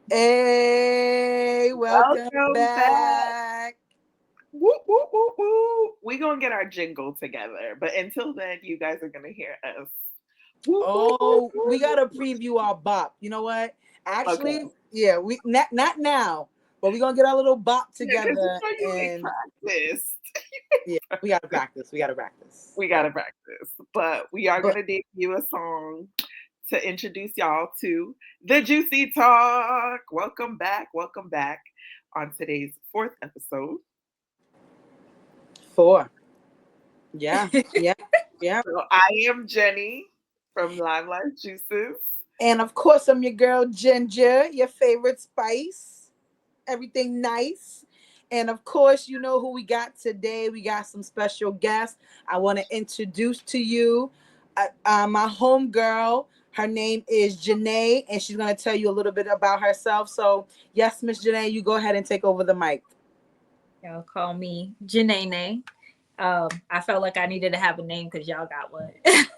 Hey, welcome Welcome back. back. Woo, woo, woo, woo. We're going to get our jingle together. But until then, you guys are going to hear us. Woo, woo, woo, Oh, we woo. gotta preview our bop. You know what? Okay. Actually, yeah, we not now, but we're gonna get our little bop Yeah, because together, you ain't and practiced. yeah, we gotta practice. We gotta practice. We got to practice. But we are going But to debut a song to introduce y'all to the Juicy Talk. Welcome back. Welcome back on today's fourth episode. four, yeah, yeah, yeah, So I am Jenny from Limelight Juices. and of course, I'm your girl Ginger, your favorite spice. Everything nice. And of course, you know who we got today. We got some special guests. I want to introduce to you my homegirl. Her name is Jenae, and she's going to tell you a little bit about herself. So, yes, Miss Jenae, you go ahead and take over the mic. Y'all call me Jenae. I felt like I needed to have a name because y'all got one.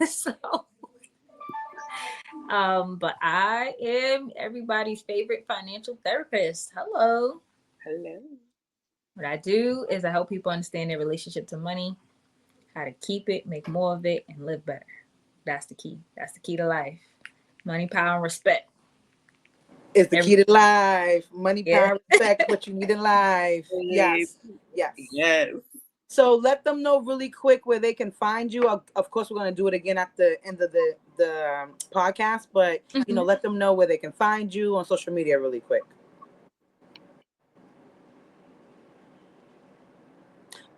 so, but I am everybody's favorite financial therapist. Hello. Hello. What I do is I help people understand their relationship to money, how to keep it, make more of it, and live better. That's the key. That's the key to life. Money, power, and respect. It's the Every key to life. Money, yeah. power, respect, what you need in life. Hey, Yes, yes. yes. So let them know really quick where they can find you. Of course, we're going to do it again at the end of the podcast, but Mhm. let them know where they can find you on social media really quick,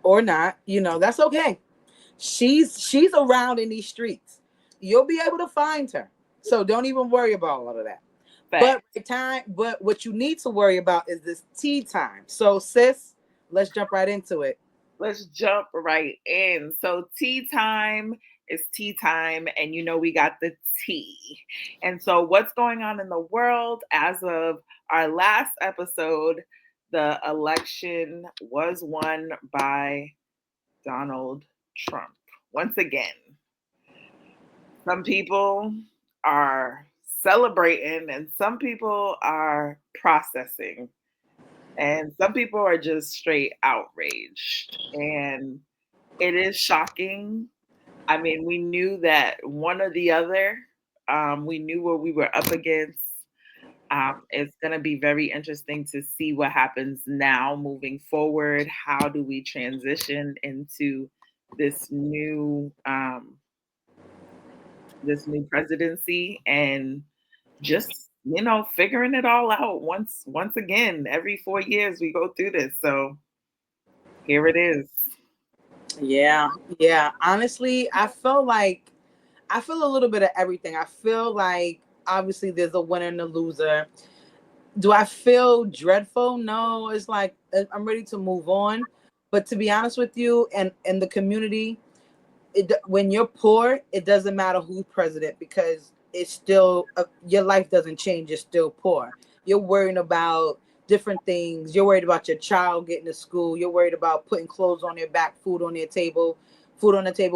or not. That's okay. She's around in these streets. You'll be able to find her. So don't even worry about all of that. Fact. But what you need to worry about is this tea time. So sis, let's jump right into it. Let's jump right in. So, tea time is tea time, and we got the tea. And so, what's going on in the world as of our last episode? The election was won by Donald Trump. Once again, some people are celebrating, and some people are processing, and some people are just straight outraged. And it is shocking. I mean, we knew that one or the other, we knew what we were up against. It's going to be very interesting to see what happens now moving forward. How do we transition into this new presidency, and just figuring it all out once again. Every 4 years we go through this, so here it is. Yeah, yeah. Honestly, I feel a little bit of everything. I feel like obviously there's a winner and a loser. Do I feel dreadful? No, it's like I'm ready to move on. But to be honest with you, and the community, when you're poor, it doesn't matter who's president because it's still your life doesn't change. You're still poor. You're worrying about different things. You're worried about your child getting to school. You're worried about putting clothes on their back, food on the table.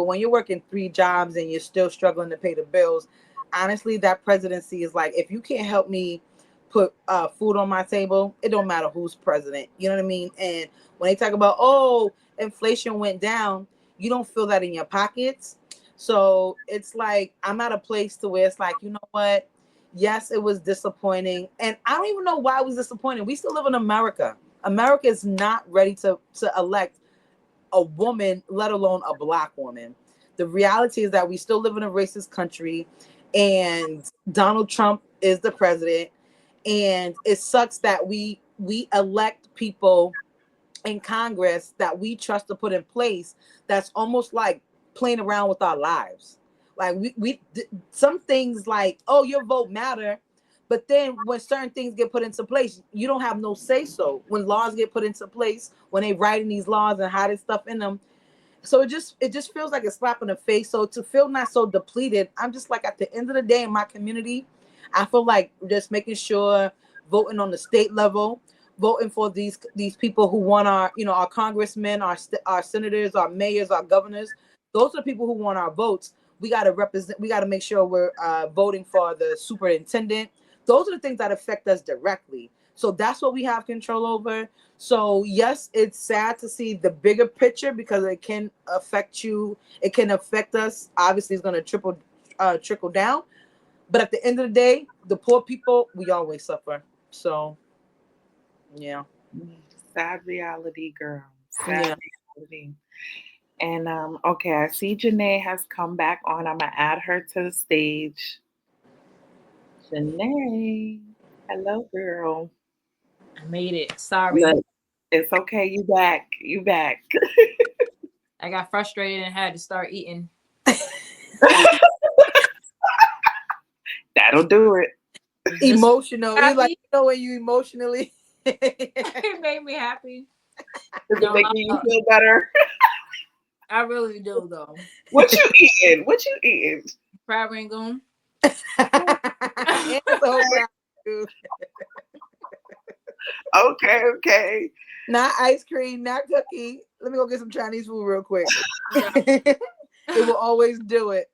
When you're working three jobs and you're still struggling to pay the bills, honestly, that presidency is like, if you can't help me put food on my table, it don't matter who's president. You know what I mean? And when they talk about, oh, inflation went down, you don't feel that in your pockets. So it's like I'm at a place to where it's like, you know what? Yes, it was disappointing. And I don't even know why it was disappointing. We still live in America. America is not ready to elect a woman, let alone a black woman. The reality is that we still live in a racist country, and Donald Trump is the president. And it sucks that we elect people in Congress that we trust to put in place that's almost like playing around with our lives. Like some things like, oh, your vote matter, but then when certain things get put into place, you don't have no say so. When laws get put into place, when they writing these laws and hiding stuff in them, so it just feels like a slap in the face. So to feel not so depleted, I'm just like at the end of the day in my community, I feel like just making sure voting on the state level, voting for these people who want our our congressmen, our senators, our mayors, our governors. Those are the people who want our votes. We got to represent. We got to make sure we're voting for the superintendent, those are the things that affect us directly. So that's what we have control over. So yes, it's sad to see the bigger picture because it can affect you. It can affect us. Obviously, it's going to trickle down. But at the end of the day, the poor people, we always suffer. So yeah, Sad reality, girl. Sad yeah. reality. And okay, I see Jenae has come back on. I'm gonna add her to the stage. Jenae, hello, girl. I made it. Sorry. Look, it's okay. You back. You back. I got frustrated and had to start eating. That'll do it. This Emotional. You like, happy. you know when you emotionally. It made me happy. Is it No, making you feel better? I really do though. What you eating? What you eating? Crab rangoon. And it's a whole crowd, dude. Okay, okay. Not ice cream, not cookie. Let me go get some Chinese food real quick. Yeah. It will always do it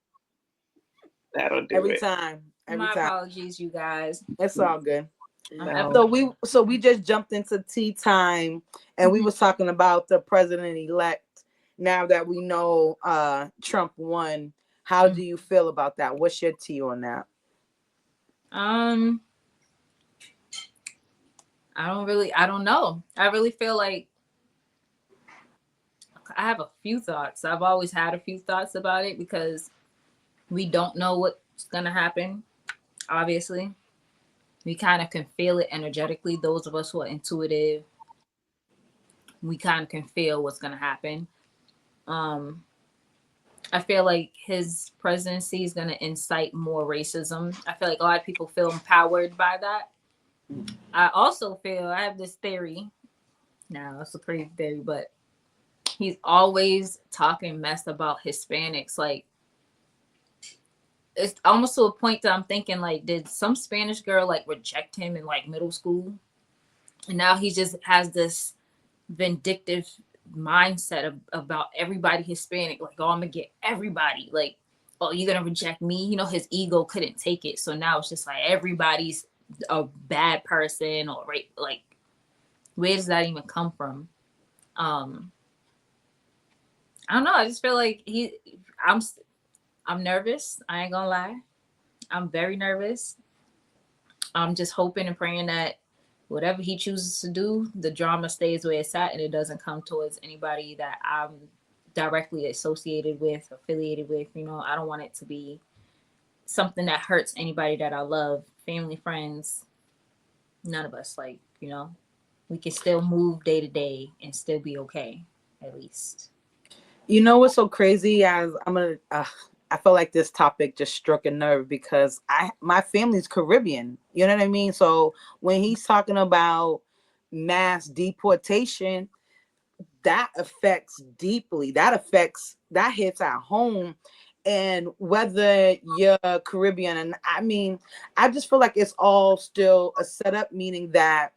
That'll do every it. time. Every My time. apologies, you guys. It's all good. No. So we just jumped into tea time, and we Mhm. was talking about the president elect. Now that we know Trump won, how do you feel about that? What's your tea on that? Um, I don't know. I really feel like I have a few thoughts. I've always had a few thoughts about it because we don't know what's gonna happen. Obviously, we kind of can feel it energetically. Those of us who are intuitive, we kind of can feel what's gonna happen. Um, I feel like his presidency is gonna incite more racism. I feel like a lot of people feel empowered by that. I also feel I have this theory. Now it's a crazy theory, but he's always talking mess about Hispanics. Like it's almost to a point that I'm thinking like, did some Spanish girl like reject him in like middle school? And now he just has this vindictive mindset about everybody Hispanic. Like, oh, I'm gonna get everybody. Like, oh, you're gonna reject me. You know, his ego couldn't take it. So now it's just like everybody's a bad person or right. Like, where does that even come from? Um, I don't know. I just feel like I'm I'm nervous. I ain't gonna lie. I'm very nervous. I'm just hoping and praying that whatever he chooses to do, the drama stays where it's at and it doesn't come towards anybody that I'm directly associated with, affiliated with. You know, I don't want it to be something that hurts anybody that I love, family, friends, none of us. Like, you know, we can still move day to day and still be okay, at least. You know what's so crazy? As I'm gonna, I feel like this topic just struck a nerve because my family's Caribbean. You know what I mean? So when he's talking about mass deportation, that affects deeply. That hits at home. And whether you're Caribbean, and I mean, I just feel like it's all still a setup, meaning that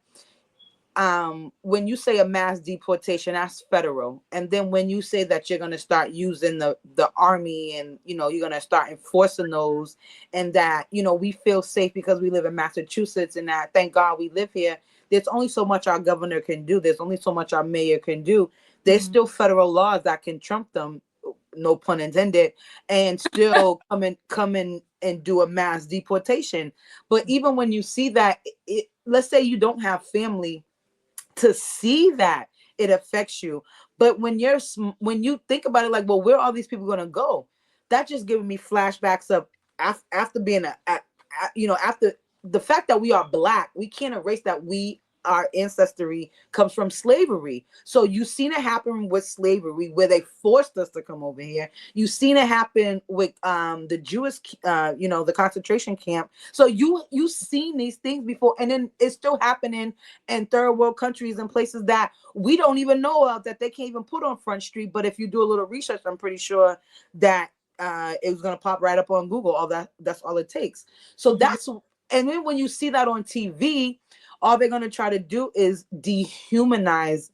when you say a mass deportation, that's federal. And then when you say that you're going to start using the army, and you're going to start enforcing those, and that we feel safe because we live in Massachusetts, and that thank God we live here. There's only so much our governor can do. There's only so much our mayor can do. There's still federal laws that can trump them, no pun intended, and still come in and do a mass deportation. But even when you see that, let's say you don't have family to see that, it affects you. But when you think about it, like, well, where are all these people going to go? That just giving me flashbacks of after being after the fact that we are Black, we can't erase that our ancestry comes from slavery. So you've seen it happen with slavery, where they forced us to come over here. You've seen it happen with the Jewish the concentration camp. So you've seen these things before, and then it's still happening in third world countries and places that we don't even know of, that they can't even put on Front Street. But if you do a little research, I'm pretty sure that it's going to pop right up on Google. That's all it takes. So and then when you see that on TV, all they're going to try to do is dehumanize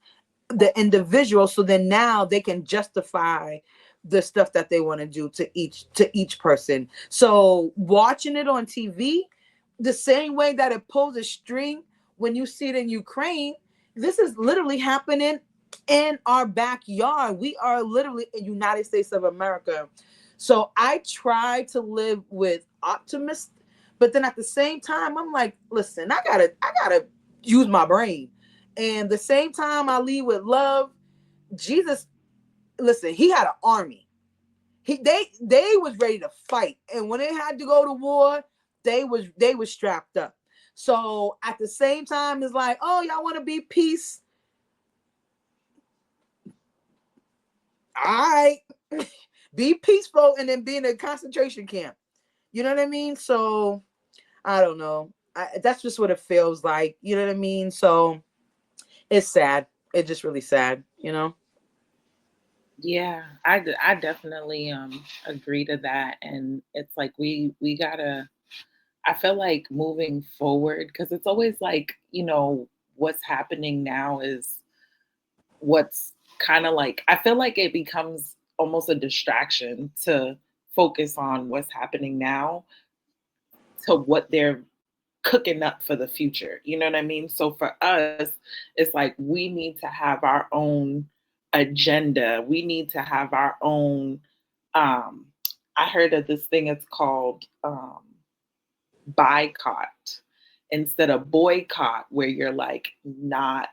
the individual, so then now they can justify the stuff that they want to do to each person. So watching it on TV, the same way that it pulls a string when you see it in Ukraine, this is literally happening in our backyard. We are literally in United States of America. So I try to live with optimism, but then at the same time, I'm like, listen, I gotta use my brain. And the same time I lead with love, Jesus, listen, he had an army. They was ready to fight, and when they had to go to war, they was strapped up. So at the same time, it's like, oh, y'all want to be peace? All right, be peaceful, and then be in a concentration camp. You know what I mean? So I don't know. That's just what it feels like. You know what I mean? So it's sad. It's just really sad. You know? Yeah, I definitely agree to that, and it's like we gotta. I feel like moving forward, because it's always like, what's happening now is what's kind of like, I feel like it becomes almost a distraction to focus on what's happening now to what they're cooking up for the future. You know what I mean? So for us, it's like we need to have our own agenda. We need to have our own um I heard of this thing, it's called boycott instead of boycott, where you're like not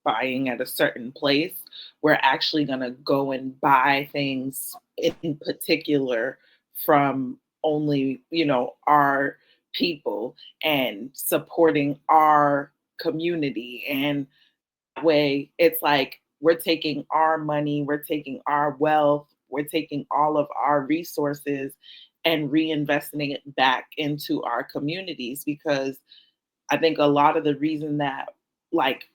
buying at a certain place. We're actually going to go and buy things in particular from only, our people, and supporting our community. And that way it's like we're taking our money, we're taking our wealth, we're taking all of our resources and reinvesting it back into our communities. Because I think a lot of the reason that, like,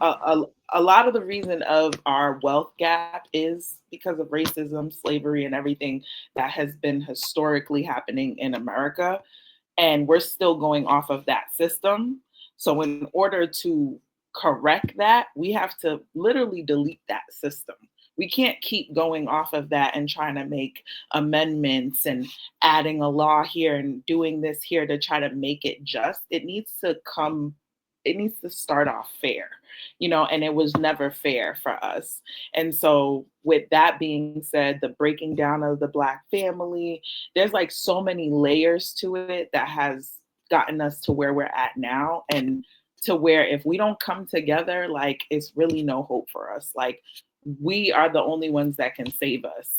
a lot of the reason of our wealth gap is because of racism, slavery, and everything that has been historically happening in America. And we're still going off of that system. So, in order to correct that, we have to literally delete that system. We can't keep going off of that and trying to make amendments and adding a law here and doing this here to try to make it just. It needs to start off fair, and it was never fair for us. And so, with that being said, the breaking down of the Black family, there's like so many layers to it that has gotten us to where we're at now. And to where if we don't come together, like, it's really no hope for us. Like, we are the only ones that can save us.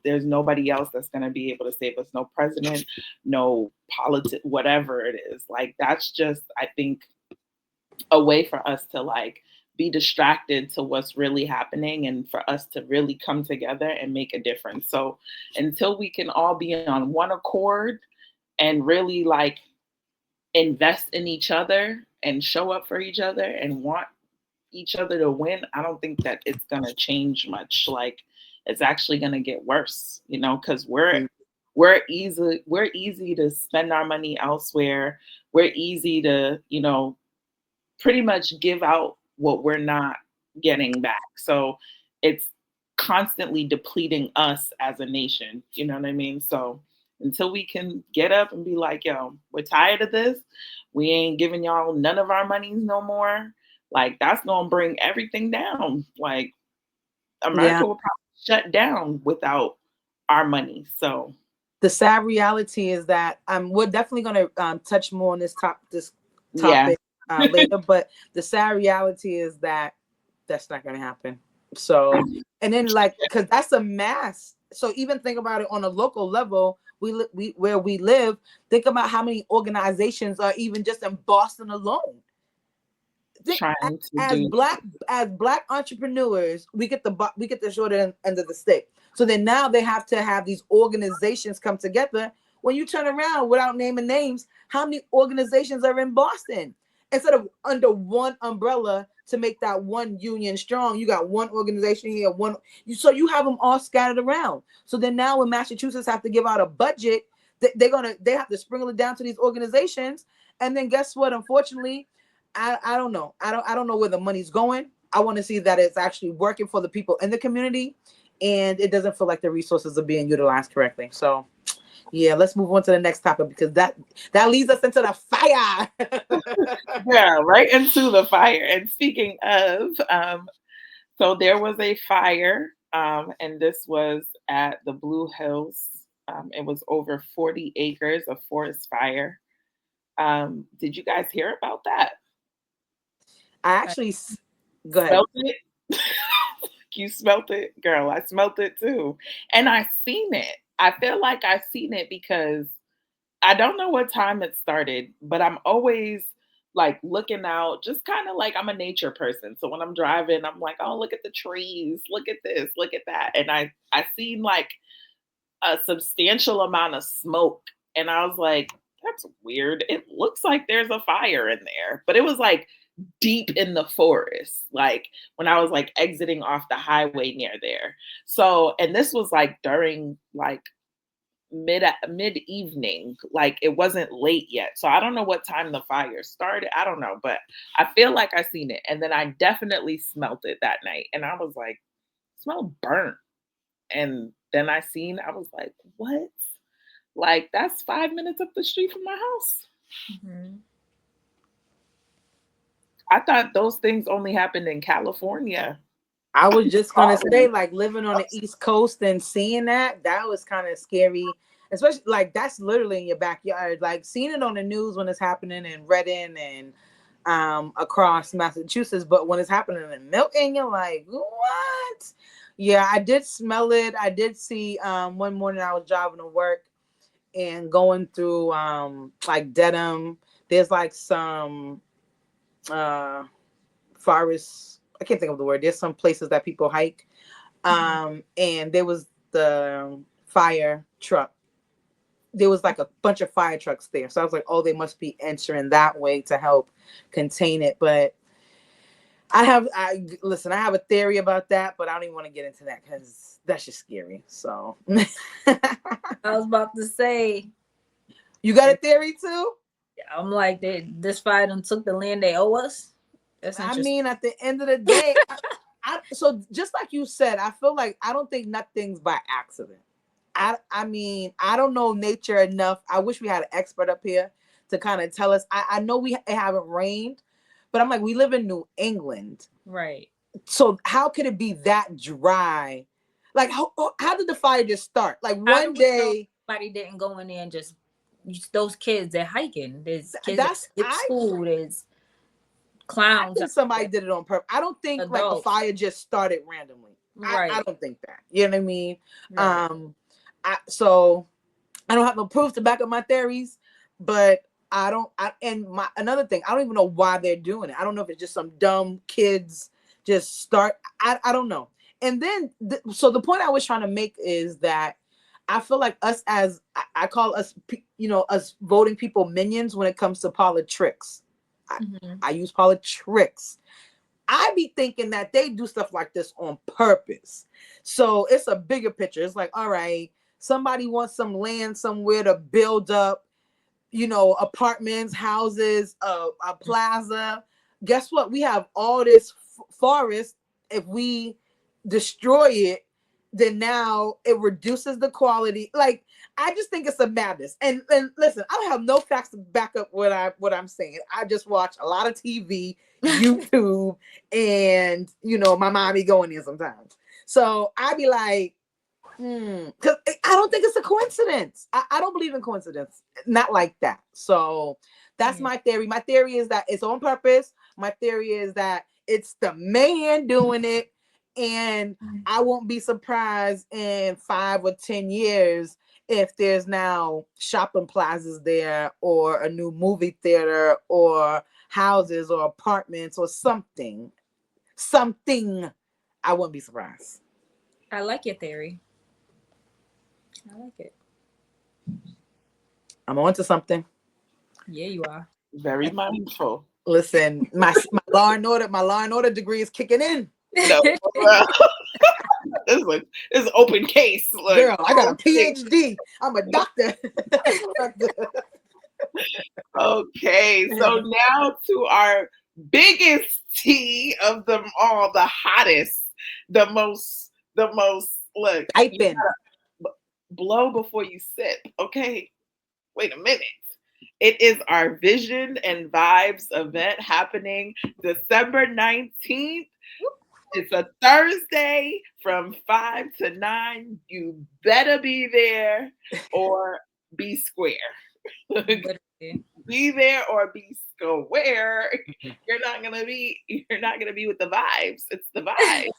There's nobody else that's going to be able to save us. No president, no politics, whatever it is. Like, that's just, I think, a way for us to like be distracted to what's really happening, and for us to really come together and make a difference. So until we can all be on one accord and really like invest in each other and show up for each other and want each other to win, I don't think that it's going to change much. Like, it's actually going to get worse, because we're easy to spend our money elsewhere. We're easy to, pretty much give out what we're not getting back. So it's constantly depleting us as a nation. You know what I mean? So until we can get up and be like, yo, we're tired of this. We ain't giving y'all none of our monies no more. Like, that's going to bring everything down. Like, Yeah. America will probably shut down without our money. So The sad reality is that we're definitely going to touch more on this yeah, topic later, but the sad reality is that that's not going to happen. So, and then like, because that's a mass. So even think about it on a local level. We where we live. Think about how many organizations are even just in Boston alone. trying to As do. black entrepreneurs, we get the short end of the stick. So then now they have to have these organizations come together. When you turn around, without naming names, how many organizations are in Boston? Instead of under one umbrella to make that one union strong, you got one organization here, so you have them all scattered around. So then now when Massachusetts have to give out a budget, they have to sprinkle it down to these organizations. And then guess what? Unfortunately, I don't know. I don't know where the money's going. I want to see that it's actually working for the people in the community, and it doesn't feel like the resources are being utilized correctly. So Yeah, let's move on to the next topic because that leads us into the fire. Yeah, right into the fire. And speaking of, so there was a fire, and this was at the Blue Hills. It was over 40 acres of forest fire. Did you guys hear about that? I actually go ahead. Smelt it? You smelt it, girl. I smelt it too, and I seen it. I feel like I seen it because I don't know what time it started, but I'm always like looking out, just kind of like I'm a nature person. So when I'm driving, I'm like, oh, look at the trees, look at this, look at that. And I seen like a substantial amount of smoke. And I was like, that's weird. It looks like there's a fire in there. But it was like deep in the forest, like when I was like exiting off the highway near there. So, and this was like during like mid evening, like it wasn't late yet. So I don't know what time the fire started. I don't know, but I feel like I seen it. And then I definitely smelt it that night. And I was like, smell burnt. And then I was like, what? Like that's 5 minutes up the street from my house. Mm-hmm. I thought those things only happened in California. I was just gonna say, like living on the East Coast and seeing that was kind of scary. Especially like that's literally in your backyard. Like seeing it on the news when it's happening in Reading and across Massachusetts, but when it's happening in Milton, you're like, what? Yeah, I did smell it. I did see one morning I was driving to work and going through like Dedham. There's like some forest. I can't think of the word. There's some places that people hike. And there was the fire truck. There was like a bunch of fire trucks there. So I was like, oh, they must be entering that way to help contain it. But I have a theory about that, but I don't even want to get into that because that's just scary. So I was about to say, you got a theory too? I'm like, this fire done took the land they owe us. That's I interesting. mean, at the end of the day, so just like you said, I feel like I don't think nothing's by accident. I mean, I don't know nature enough. I wish we had an expert up here to kind of tell us. I know it haven't rained, but I'm like, we live in New England. Right. So how could it be that dry? Like, how did the fire just start? Like one day. Somebody didn't go in there and just those kids, they're hiking. There's kids That's at school. There's clowns. I think somebody did it on purpose. I don't think like the fire just started randomly. Right. I don't think that. You know what I mean? Right. So I don't have no proof to back up my theories, but another thing, I don't even know why they're doing it. I don't know if it's just some dumb kids just start. I don't know. And then, so the point I was trying to make is that I feel like us as, I call us, us voting people minions when it comes to politics. I use politics. I be thinking that they do stuff like this on purpose. So it's a bigger picture. It's like, all right, somebody wants some land somewhere to build up, apartments, houses, a plaza. Guess what? We have all this forest. If we destroy it, then now it reduces the quality. Like, I just think it's a madness. And listen, I don't have no facts to back up what I'm saying. I just watch a lot of TV, YouTube, and my mommy going there sometimes. So I be like, because I don't think it's a coincidence. I don't believe in coincidence. Not like that. So that's my theory. My theory is that it's on purpose. My theory is that it's the man doing it. And I won't be surprised in 5 or 10 years if there's now shopping plazas there or a new movie theater or houses or apartments or something. I wouldn't be surprised. I like your theory. I like it. I'm on to something. Yeah, you are. Very mindful. Listen, my law and order degree is kicking in. No, this is open case. Look, girl, I got a PhD. I'm a doctor. Okay, so now to our biggest tea of them all, the hottest, the most. Look, piping. blow before you sip. Okay, wait a minute. It is our Vision and Vibes event happening December 19th. It's a Thursday from 5 to 9. You better be there or be square. Literally. Be there or be square. You're not gonna be with the vibes. It's the vibe.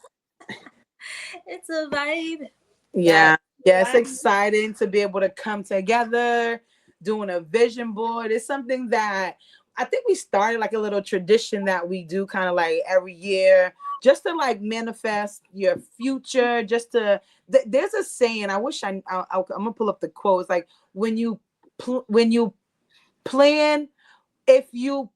It's a vibe. Yeah. Yeah, it's Vibe. exciting to be able to come together, doing a vision board. It's something that I think we started like a little tradition that we do kind of like every year, just to like manifest your future. Just to there's a saying. I wish I'm gonna pull up the quote. It's like when you plan, if you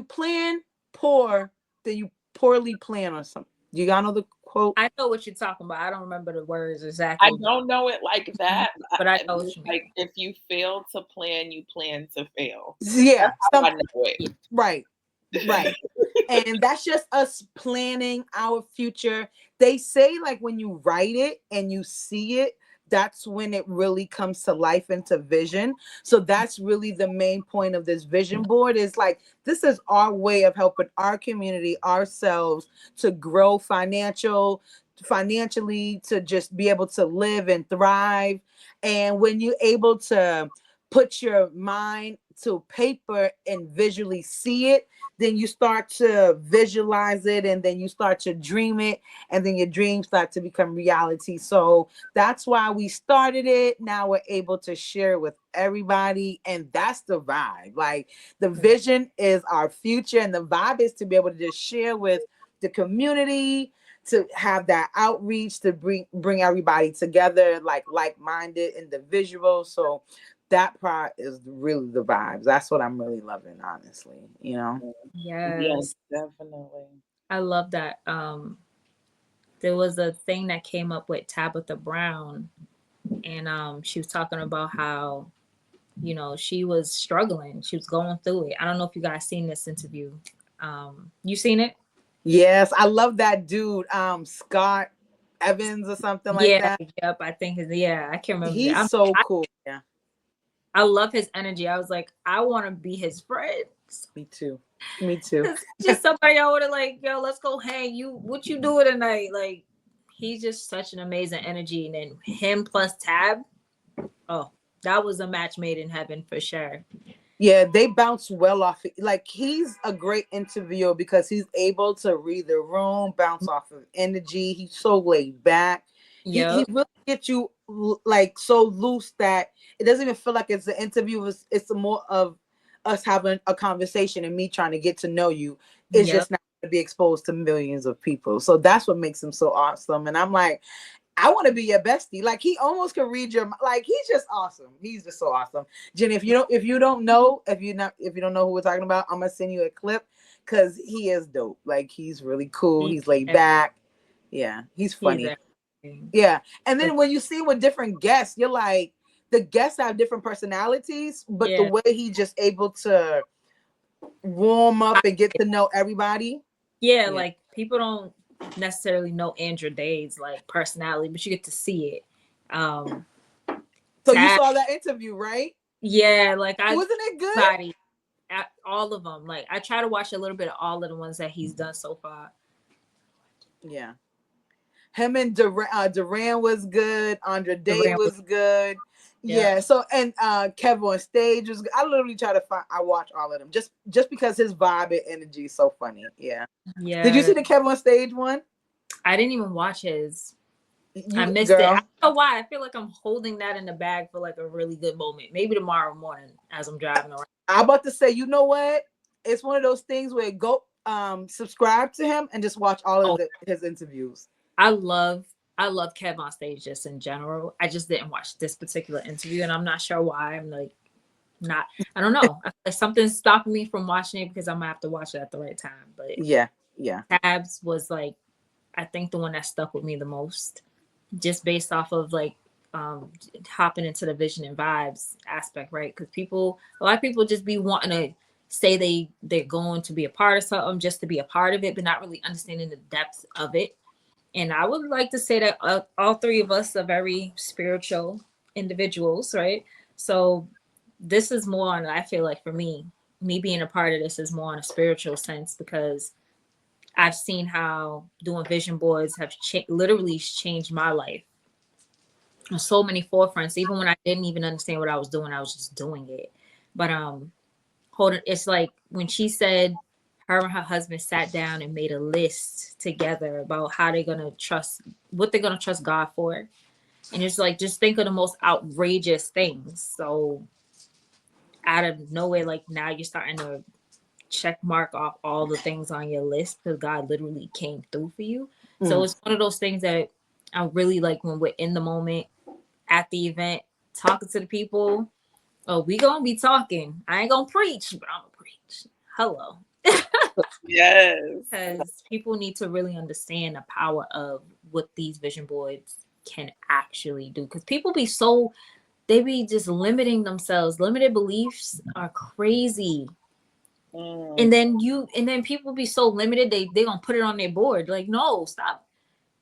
plan poor, then you poorly plan or something. You gotta know the quote? I know what you're talking about. I don't remember the words I exactly, don't know it like that. but I know what you mean. Like if you fail to plan, you plan to fail. Yeah, I know it. right. Right. And that's just us planning our future. They say like when you write it and you see it, that's when it really comes to life into vision. So that's really the main point of this vision board is like this is our way of helping our community, ourselves to grow financially, to just be able to live and thrive. And when you're able to put your mind to paper and visually see it, then you start to visualize it and then you start to dream it and then your dreams start to become reality. So that's why we started it. Now we're able to share it with everybody, and that's the vibe. Like the vision is our future and the vibe is to be able to just share with the community, to have that outreach, to bring everybody together like-minded individuals. So that part is really the vibes. That's what I'm really loving, honestly. Yes, Definitely. I love that. There was a thing that came up with Tabitha Brown, and she was talking about how she was struggling, she was going through it. I don't know if you guys seen this interview. You seen it? Yes, I love that dude, Scott Evans or something like Yeah, that. yep. I think I can't remember. He's so cool. Yeah, I love his energy. I was like, I want to be his friend. me too. Me too. Just somebody I would have like, yo, let's go hang. What you doing tonight? Like, he's just such an amazing energy. And then him plus Tab, oh, that was a match made in heaven for sure. Yeah, they bounce well off. Like he's a great interviewer because he's able to read the room, bounce off of energy. He's so laid back. Yeah, He really gets you like so loose that it doesn't even feel like it's an interview. It's more of us having a conversation and me trying to get to know you. It's yep. just not going to be exposed to millions of people. So that's what makes him so awesome. And I'm like, I want to be your bestie. Like he almost can read your like he's just awesome. He's just so awesome. Jenny, if you don't know who we're talking about, I'm gonna send you a clip because he is dope. Like he's really cool. He's laid back. Yeah, he's funny. Yeah. And then when you see with different guests, you're like, the guests have different personalities, but the way he's just able to warm up and get to know everybody. Yeah, like people don't necessarily know Andrew Day's like personality, but you get to see it. So you saw that interview, right? Yeah, like wasn't it good? All of them. Like I try to watch a little bit of all of the ones that he's done so far. Yeah. Him and Duran was good. Andra Day was good. Yeah. So and Kevin on stage was good. I literally try to I watch all of them just because his vibe and energy is so funny. Yeah. Yeah. Did you see the Kevin on stage one? I didn't even watch his. I missed it. I don't know why. I feel like I'm holding that in the bag for like a really good moment. Maybe tomorrow morning as I'm driving around. I'm about to say, you know what? It's one of those things where go subscribe to him and just watch all of his interviews. I love Kev on stage just in general. I just didn't watch this particular interview and I'm not sure why. I'm like I don't know. Something's stopping me from watching it because I'm gonna have to watch it at the right time. But yeah. Tabs was like, I think the one that stuck with me the most, just based off of like hopping into the vision and vibes aspect, right? Because a lot of people just be wanting to say they're going to be a part of something just to be a part of it, but not really understanding the depth of it. And I would like to say that all three of us are very spiritual individuals, right? So this is more on, I feel like for me being a part of this is more on a spiritual sense, because I've seen how doing vision boards have literally changed my life on so many forefronts. Even when I didn't even understand what I was doing, I was just doing it. But hold it, it's like when she said her and her husband sat down and made a list together about how they're gonna trust, what they're gonna trust God for. And it's like, just think of the most outrageous things. So out of nowhere, like now you're starting to check mark off all the things on your list because God literally came through for you. So Mm. it's one of those things that I really like when we're in the moment at the event, talking to the people. Oh, we gonna be talking. I ain't gonna preach, but I'm gonna preach. Hello. Yes. Because people need to really understand the power of what these vision boards can actually do. Because people be so, they be just limiting themselves. Limited beliefs are crazy. Mm. And then people be so limited, they gonna put it on their board. Like, no, stop.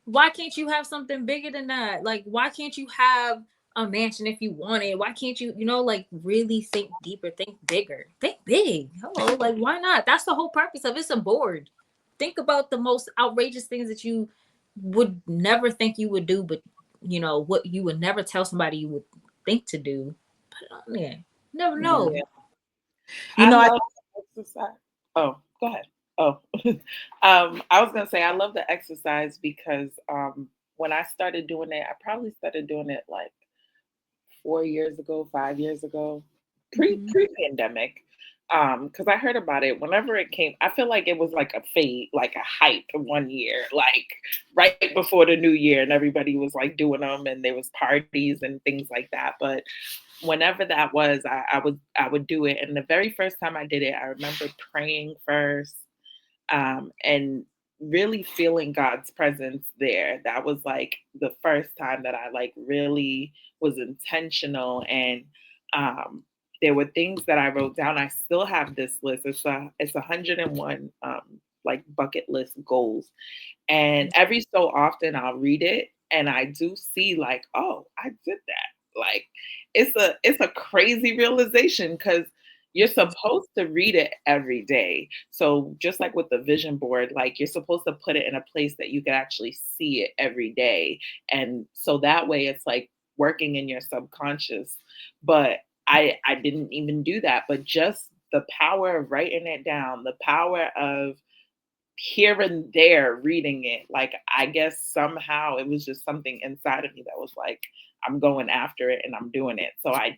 Why can't you have something bigger than that? Like, why can't you have a mansion if you want it? Why can't you, like, really think deeper, think bigger, think big? Hello, like, why not? That's the whole purpose of it's a board. Think about the most outrageous things that you would never think you would do, but what you would never tell somebody you would think to do. Put it on there. Never know. Yeah. You I know, I love the exercise. Oh, go ahead. Oh, I was gonna say I love the exercise because when I started doing it, I probably started doing it like 4 years ago, 5 years ago, Mhm. pre pandemic. Because I heard about it whenever it came. I feel like it was like a fade, like a hype one year, like right before the new year, and everybody was like doing them, and there was parties and things like that. But whenever that was, I would do it. And the very first time I did it, I remember praying first, and really feeling God's presence there. That was like the first time that I like really was intentional, and um, there were things that I wrote down. I still have this list. It's 101 like bucket list goals, and every so often I'll read it and I do see like, oh, I did that. Like it's a crazy realization because you're supposed to read it every day. So just like with the vision board, like you're supposed to put it in a place that you can actually see it every day. And so that way it's like working in your subconscious. But I didn't even do that. But just the power of writing it down, the power of here and there reading it, like I guess somehow it was just something inside of me that was like, I'm going after it and I'm doing it. So I've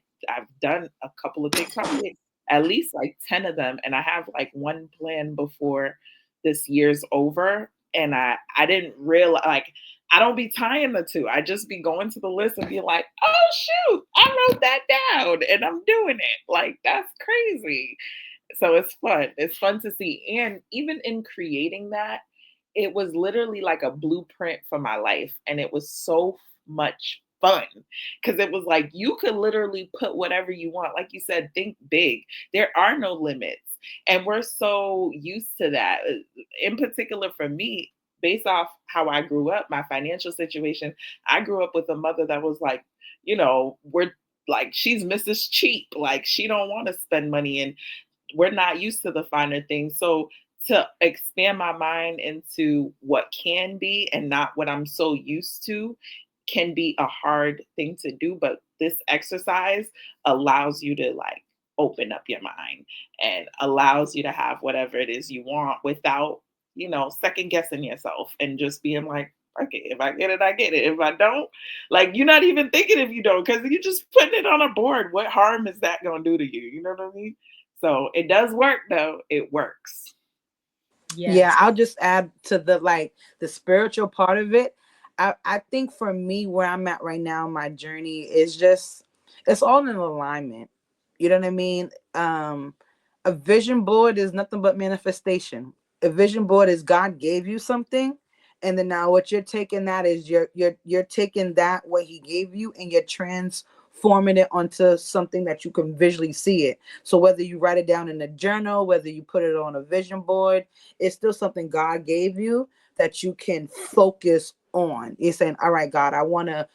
done a couple of things, probably at least like 10 of them, and I have like one plan before this year's over. And I didn't realize, like, I don't be tying the two. I just be going to the list and be like, oh shoot, I wrote that down and I'm doing it. Like that's crazy. So it's fun. It's fun to see. And even in creating that, it was literally like a blueprint for my life. And it was so much fun because it was like you could literally put whatever you want. Like you said, think big. There are no limits. And we're so used to that. In particular for me, based off how I grew up, my financial situation, I grew up with a mother that was like, we're like she's Mrs. Cheap. Like she don't want to spend money, and we're not used to the finer things. So to expand my mind into what can be and not what I'm so used to can be a hard thing to do. But this exercise allows you to like open up your mind and allows you to have whatever it is you want without, second guessing yourself and just being like, okay, if I get it, I get it. If I don't, like you're not even thinking if you don't, because you're just putting it on a board. What harm is that going to do to you? You know what I mean? So it does work though. It works. yeah, Yes. I'll just add to the spiritual part of it. I think for me, where I'm at right now, my journey is just it's all in alignment. You know what I mean? A vision board is nothing but manifestation. A vision board is God gave you something, and then now what you're taking that is you're taking that what He gave you and you're transforming it onto something that you can visually see it. So whether you write it down in a journal, whether you put it on a vision board, it's still something God gave you that you can focus on. You're saying, all right, God, I want to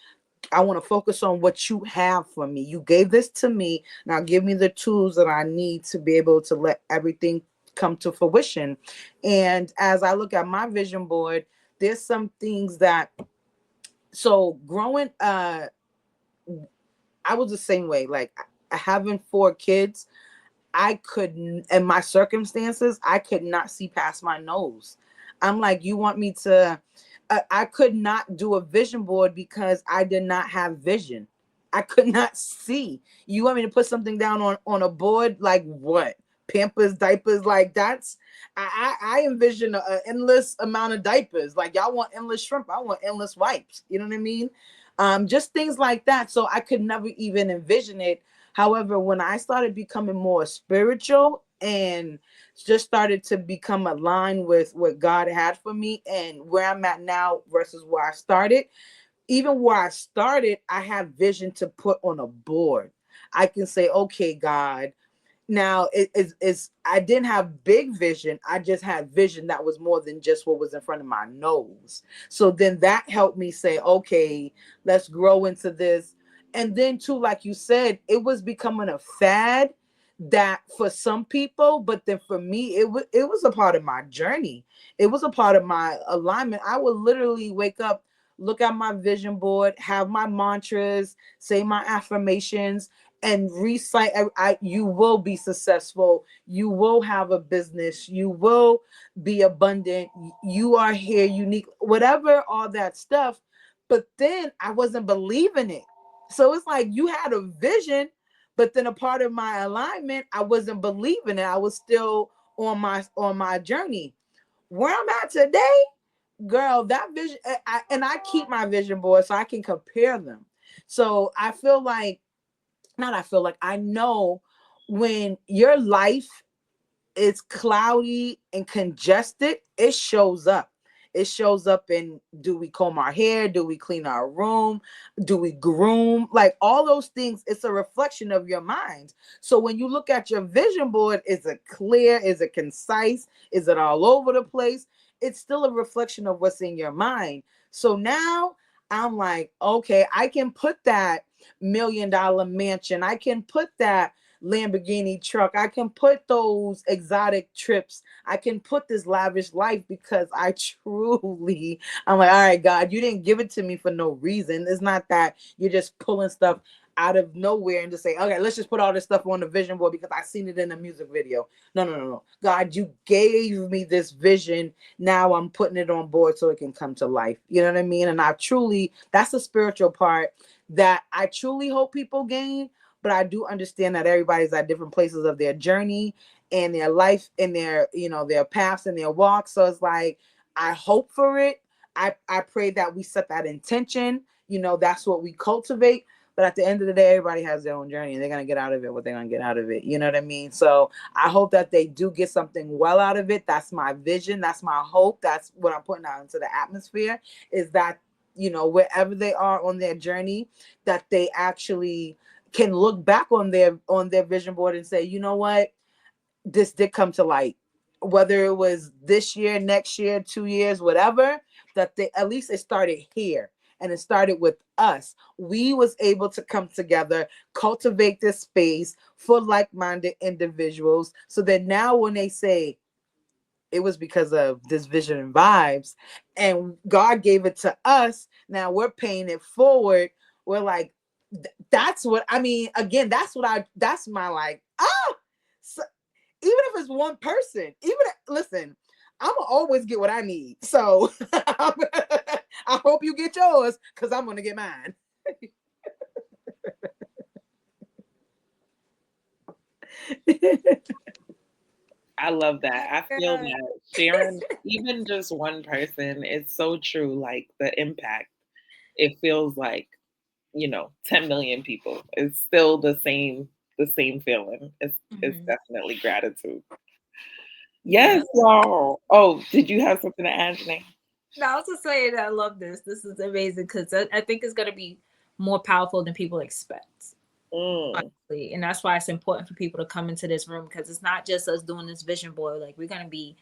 focus on what you have for me. You gave this to me. Now give me the tools that I need to be able to let everything come to fruition. And as I look at my vision board, there's some things that, so growing, I was the same way. Like having 4 kids, I couldn't, in my circumstances, I could not see past my nose. I'm like, you want me to, I could not do a vision board because I did not have vision. I could not see. You want me to put something down on a board? Like what? Pampers, diapers, like that's, I envision an endless amount of diapers. Like y'all want endless shrimp. I want endless wipes. You know what I mean? Just things like that. So I could never even envision it. However, when I started becoming more spiritual and just started to become aligned with what God had for me and where I'm at now versus where I started, even where I started, I have vision to put on a board. I can say, okay, God, now it's I didn't have big vision. I just had vision that was more than just what was in front of my nose. So then that helped me say, okay, let's grow into this. And then too, like you said, it was becoming a fad that for some people, but then for me, it was a part of my journey. It was a part of my alignment. I would literally wake up, look at my vision board, have my mantras, say my affirmations, and recite. You will be successful. You will have a business. You will be abundant. You are here unique, whatever, all that stuff. But then I wasn't believing it. So it's like you had a vision, but then a part of my alignment, I wasn't believing it. I was still on my journey. Where I'm at today, girl, that vision, and I keep my vision board so I can compare them. So I feel like, not I feel like, I know when your life is cloudy and congested, it shows up. It shows up in, do we comb our hair? Do we clean our room? Do we groom? Like all those things, it's a reflection of your mind. So when you look at your vision board, is it clear? Is it concise? Is it all over the place? It's still a reflection of what's in your mind. So now I'm like, okay, I can put that $1 million mansion. I can put that Lamborghini truck. I can put those exotic trips. I can put this lavish life because I'm like, all right, God, you didn't give it to me for no reason. It's not that you're just pulling stuff out of nowhere and just say, okay, let's just put all this stuff on the vision board because I seen it in a music video. No, no, no, no. God, you gave me this vision. Now I'm putting it on board so it can come to life. You know what I mean? And that's the spiritual part that I truly hope people gain. But I do understand that everybody's at different places of their journey and their life and their paths and their walks. So it's like, I hope for it. I pray that we set that intention. That's what we cultivate. But at the end of the day, everybody has their own journey and they're going to get out of it what they're going to get out of it. You know what I mean? So I hope that they do get something well out of it. That's my vision. That's my hope. That's what I'm putting out into the atmosphere, is that, wherever they are on their journey, that they actually can look back on their vision board and say, you know what, this did come to light, whether it was this year, next year, 2 years, whatever, that they, at least it started here and it started with us. We was able to come together, cultivate this space for like-minded individuals, so that now when they say it was because of this vision and vibes and God gave it to us, now we're paying it forward. We're like, that's what I mean. Again, that's my like, so even if it's one person, listen, I'm gonna always get what I need. So I hope you get yours because I'm gonna get mine. I love that. I feel that sharing even just one person is so true. Like the impact, it feels like, 10 million people. It's still the same feeling. It's Mhm. definitely gratitude. Yeah. Yes, y'all. Oh, did you have something to add, Jenae? No, I was just saying I love this. This is amazing because I think it's going to be more powerful than people expect. Mm, Honestly. And that's why it's important for people to come into this room because it's not just us doing this vision board. Like we're going to be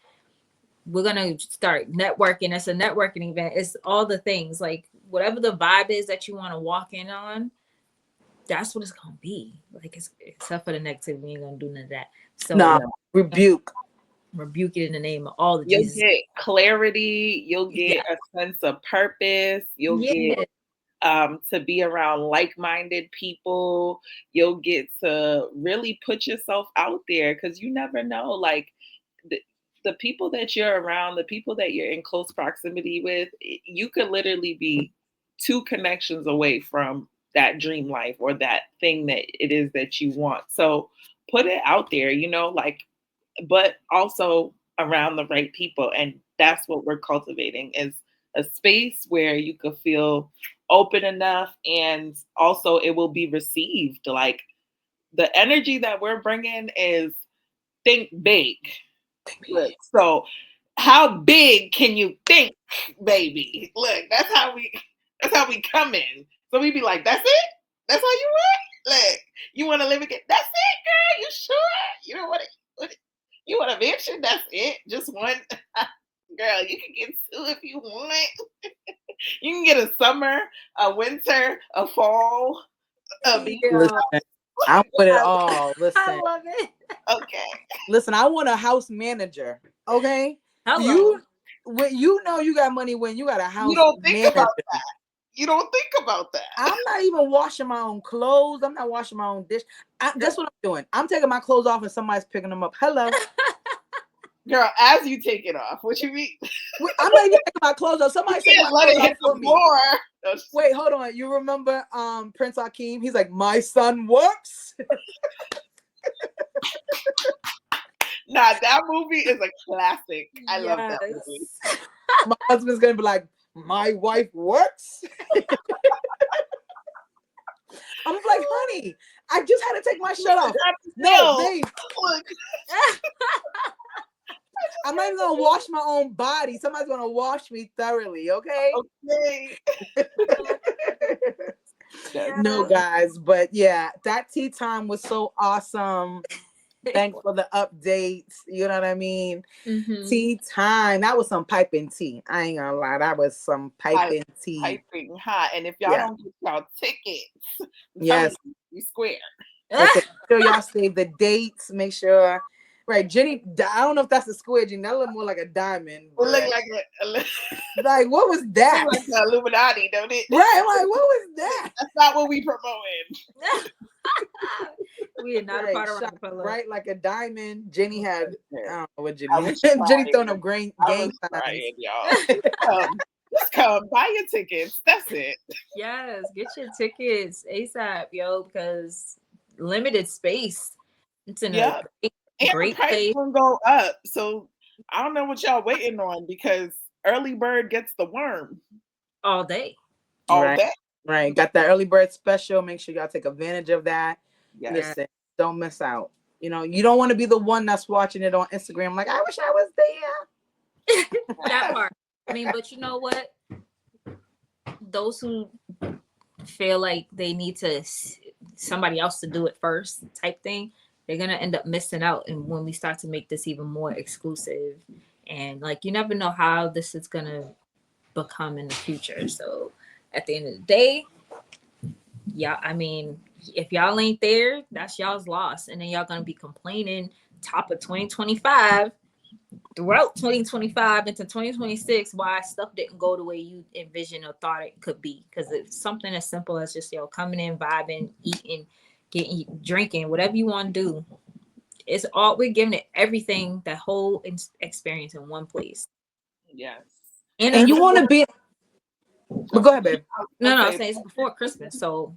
we're gonna start networking. It's a networking event. It's all the things, like whatever the vibe is that you want to walk in on, that's what it's gonna be. Like, it's, except for the negativity, we ain't gonna do none of that. So No, rebuke. rebuke it in the name of all the You'll Jesus. get clarity. You'll get a sense of purpose. You'll get to be around like-minded people. You'll get to really put yourself out there, because you never know. Like the people that you're around, the people that you're in close proximity with, you could literally be 2 connections away from that dream life or that thing that it is that you want. So put it out there, like, but also around the right people. And that's what we're cultivating, is a space where you could feel open enough, and also it will be received. Like, the energy that we're bringing is think big. Look, so how big can you think, baby? Look, that's how we come in. So we be like, that's it? That's all you want? Look, you want to live again? That's it, girl. You sure? You don't want to? You want a mansion? That's it. Just one. Girl, you can get 2 if you want. You can get a summer, a winter, a fall, a beach. Listen, I want it all. Listen, I love it. Okay. listen, I want a house manager. Okay, Hello. you know you got money when you got a house. You don't think manager. about that. You don't think about that. I'm not even washing my own clothes. I'm not washing my own dish. That's what I'm doing. I'm taking my clothes off and somebody's picking them up. Hello. Girl, as you take it off, what you mean? I'm not even taking my clothes off. Somebody's taking my Let it clothes hit off the for me. floor. Wait, hold on. You remember Prince Akeem? He's like, my son works. Nah, that movie is a classic. I love that movie. My husband's gonna be like, my wife works. I'm like, honey, I just had to take my shirt off. No, babe. I'm not even gonna wash my own body. Somebody's gonna wash me thoroughly, okay? Okay. No, guys, but yeah, that tea time was so awesome. Thanks for the updates. You know what I mean? Mm-hmm. Tea time. That was some piping tea. I ain't gonna lie. That was some piping tea. Piping hot. And if y'all don't get y'all tickets, yes, you square. Okay, make sure y'all save the dates. Make sure. Right, Jenny. I don't know if that's a square, Jenny. That look more like a diamond. It look like like what was that? Like the Illuminati, don't it? Right, I'm like, what was that? That's not what we promoting. We are not a part of the right, like a diamond. Jenny had. I don't know what Jenny. Jenny throwing up gang signs. Y'all. Just come buy your tickets. That's it. Yes, get your tickets ASAP, yo, because limited space. It's in a great price place. Will go up. So I don't know what y'all waiting on, because early bird gets the worm all day. All day. Right. Got that early bird special. Make sure y'all take advantage of that. Yes. Listen, don't miss out. You know, you don't want to be the one that's watching it on Instagram like, I wish I was there. That part. I mean, but you know what? Those who feel like they need somebody else to do it first type thing, they're going to end up missing out. And when we start to make this even more exclusive, and like, you never know how this is going to become in the future. So at the end of the day, yeah, I mean, if y'all ain't there, that's y'all's loss. And then y'all going to be complaining top of 2025 throughout 2025 into 2026 why stuff didn't go the way you envisioned or thought it could be, because it's something as simple as just coming in, vibing, eating, drinking, whatever you want to do. It's all, we're giving it everything, that whole experience in one place. Yes. And you want to be, but go ahead, babe. No, I'm saying it's before Christmas, so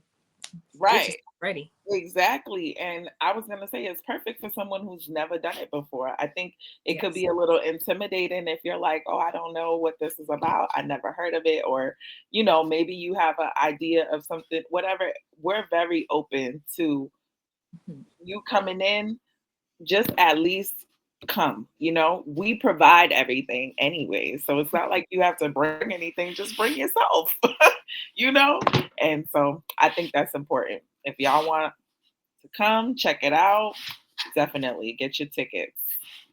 right, ready. Exactly. And I was going to say, it's perfect for someone who's never done it before. I think it could be a little intimidating if you're like, oh, I don't know what this is about. I never heard of it. Or, maybe you have an idea of something, whatever. We're very open to you coming in. Just at least come, we provide everything anyway. So it's not like you have to bring anything, just bring yourself, And so I think that's important. If y'all want to come check it out, Definitely get your tickets.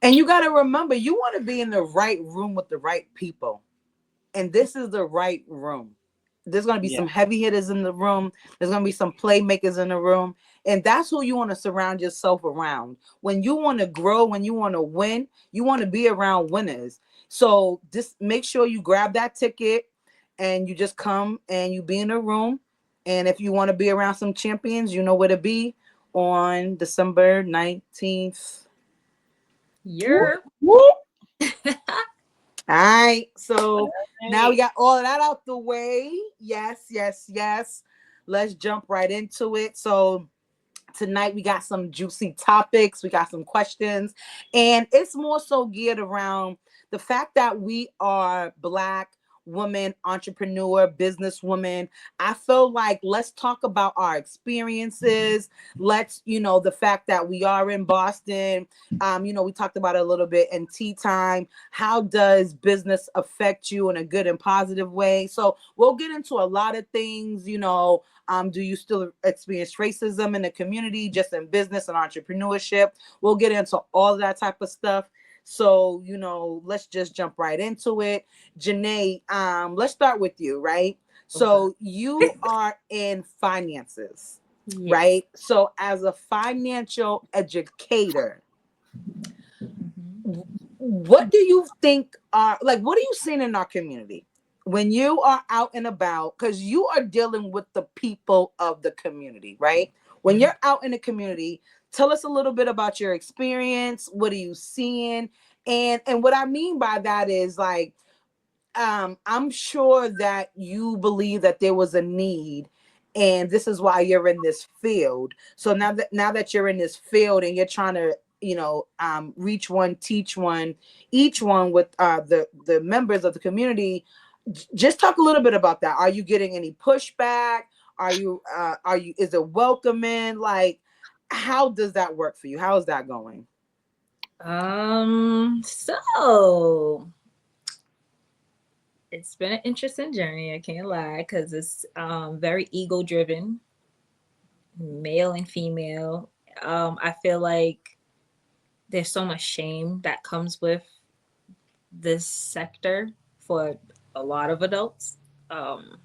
And you got to remember, you want to be in the right room with the right people. And this is the right room. There's going to be Yeah. some heavy hitters in the room. There's going to be some playmakers in the room. And that's who you want to surround yourself around. When you want to grow, when you want to win, you want to be around winners. So just make sure you grab that ticket and you just come and you be in the room. And if you want to be around some champions, you know where to be on December 19th. You're Whoop. All right. So now we Right. got all of that out the way. Yes, yes, yes. Let's jump right into it. So tonight we got some juicy topics, we got some questions, and it's more so geared around the fact that we are Black women, entrepreneur, businesswomen. I feel like let's talk about our experiences. Let's, the fact that we are in Boston. We talked about it a little bit in tea time. How does business affect you in a good and positive way? So we'll get into a lot of things, do you still experience racism in the community, just in business and entrepreneurship? We'll get into all that type of stuff. So, let's just jump right into it. Jenae, let's start with you, right? So you are in finances, yes. right? So as a financial educator, Mhm. what do you think are like, what are you seeing in our community when you are out and about, because you are dealing with the people of the community, right? When you're out in the community, tell us a little bit about your experience. What are you seeing? And what I mean by that is like, I'm sure that you believe that there was a need, and this is why you're in this field. So now that you're in this field and you're trying to, reach one, teach one, each one with the members of the community, just talk a little bit about that. Are you getting any pushback? Are you is it welcoming? Like, how does that work for you? How is that going? So it's been an interesting journey, I can't lie, because it's very ego driven, male and female. I feel like there's so much shame that comes with this sector for a lot of adults. Um,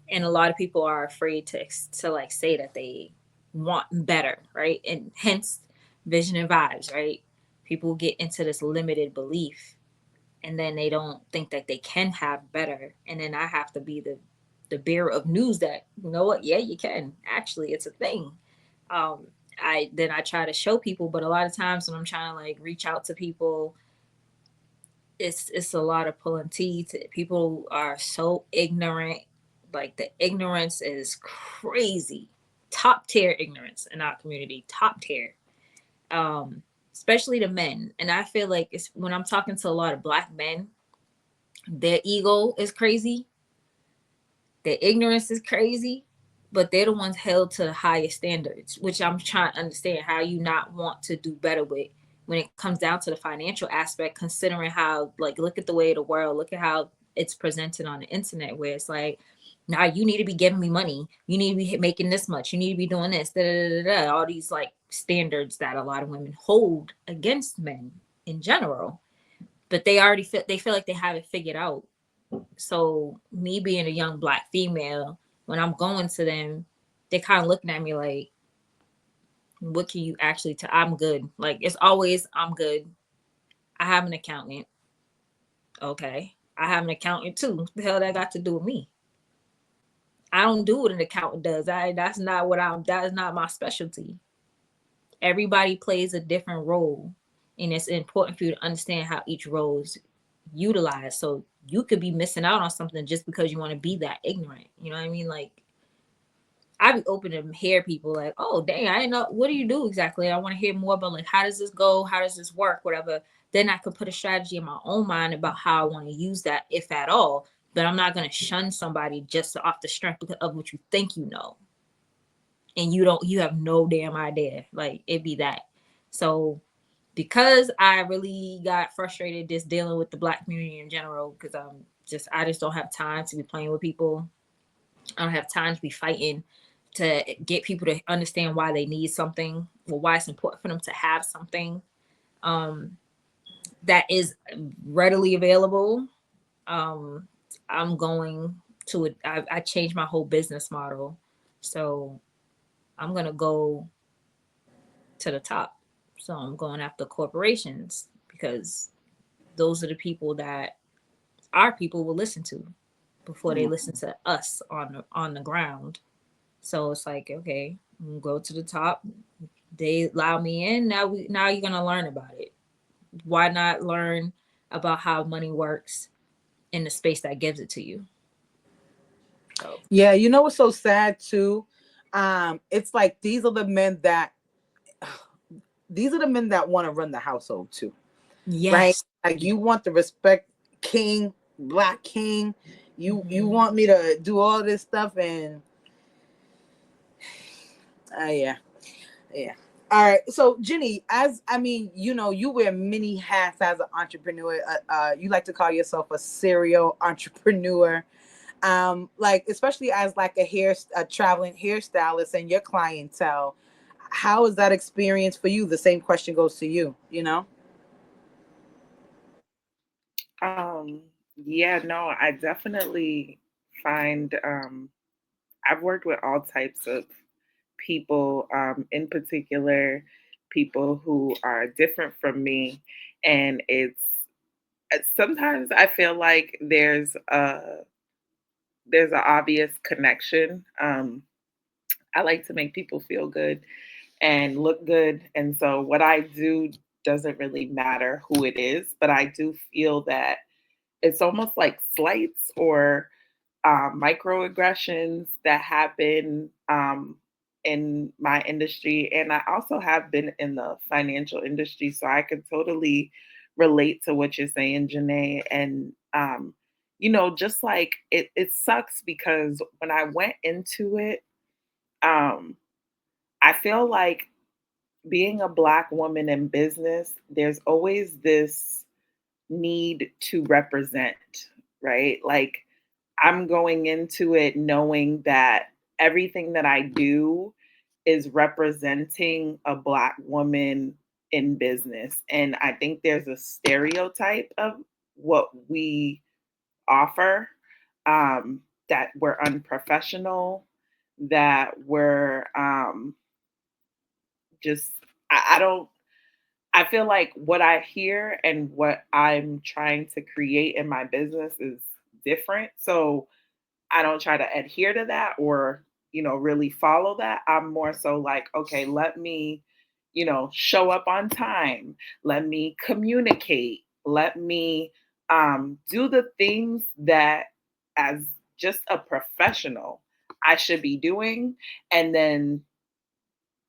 and a lot of people are afraid to like say that they want better, right? And hence vision and vibes, right? People get into this limited belief and then they don't think that they can have better. And then I have to be the bearer of news that, you know what, yeah, you can. Actually, it's a thing. Um, I try to show people, but a lot of times when I'm trying to like reach out to people, it's a lot of pulling teeth. People are so ignorant. Like the ignorance is crazy. Top tier ignorance in our community. Top tier. Um, Especially the men. And I feel like it's when I'm talking to a lot of Black men, their ego is crazy, their ignorance is crazy, but they're the ones held to the highest standards, which I'm trying to understand how you not want to do better with when it comes down to the financial aspect, considering how, like, look at the way of the world, look at how it's presented on the internet, where it's like, now you need to be giving me money, you need to be making this much, you need to be doing this, da, da, da, da, all these like standards that a lot of women hold against men in general, but they feel like they have it figured out. So me being a young Black female, when I'm going to them, they're kind of looking at me like, what can you actually tell? I'm good. Like it's always, I'm good. I have an accountant. Okay. I have an accountant too. What the hell that got to do with me? I don't do what an accountant does. That is not my specialty. Everybody plays a different role. And it's important for you to understand how each role is utilized. So you could be missing out on something just because you want to be that ignorant. You know what I mean? Like I'd be open to hear people like, oh dang, I didn't know, what do you do exactly? I want to hear more about like, how does this go? How does this work? Whatever. Then I could put a strategy in my own mind about how I want to use that, if at all. But I'm not gonna shun somebody just off the strength of what you think you know. And you have no damn idea. Like it'd be that. So because I really got frustrated just dealing with the Black community in general, because I just don't have time to be playing with people. I don't have time to be fighting. to get people to understand why they need something, or why it's important for them to have something that is readily available. um, I'm going to it. I changed my whole business model, so I'm gonna go to the top. So I'm going after corporations because those are the people that our people will listen to before they listen to us on the ground. So it's like, okay, I'm gonna go to the top. They allow me in. Now you're gonna learn about it. Why not learn about how money works in the space that gives it to you? So Yeah, you know what's so sad too? It's like these are the men that want to run the household too, right? yes. Like you want the respect king, black king. You Mhm. want me to do all this stuff and yeah. Yeah. All right. So, Jenny, as I mean, you wear many hats as an entrepreneur. You like to call yourself a serial entrepreneur. Like especially as like a traveling hairstylist and your clientele. How is that experience for you? The same question goes to you. You know. Um, yeah, no, I definitely find I've worked with all types of people, in particular, people who are different from me. And sometimes I feel like there's an obvious connection. I like to make people feel good and look good. And so what I do doesn't really matter who it is, but I do feel that it's almost like slights or microaggressions that happen in my industry. And I also have been in the financial industry, so I can totally relate to what you're saying, Jenae. And, just like it sucks because when I went into it, um, I feel like being a Black woman in business, there's always this need to represent, right? Like I'm going into it knowing that everything that I do is representing a Black woman in business. And I think there's a stereotype of what we offer, that we're unprofessional, that we're just, I don't, I feel like what I hear and what I'm trying to create in my business is different. So I don't try to adhere to that or, really follow that. I'm more so like, okay, let me, show up on time. Let me communicate. Let me do the things that, as just a professional, I should be doing. And then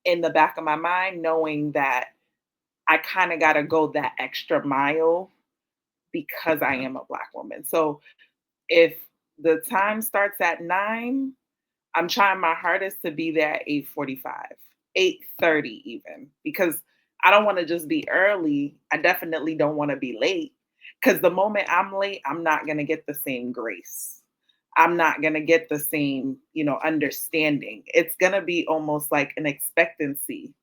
in the back of my mind, knowing that I kind of got to go that extra mile because I am a Black woman. So if the time starts at 9, I'm trying my hardest to be there at 8:45, 8:30 even, because I don't want to just be early. I definitely don't want to be late because the moment I'm late, I'm not going to get the same grace. I'm not going to get the same, understanding. It's going to be almost like an expectancy.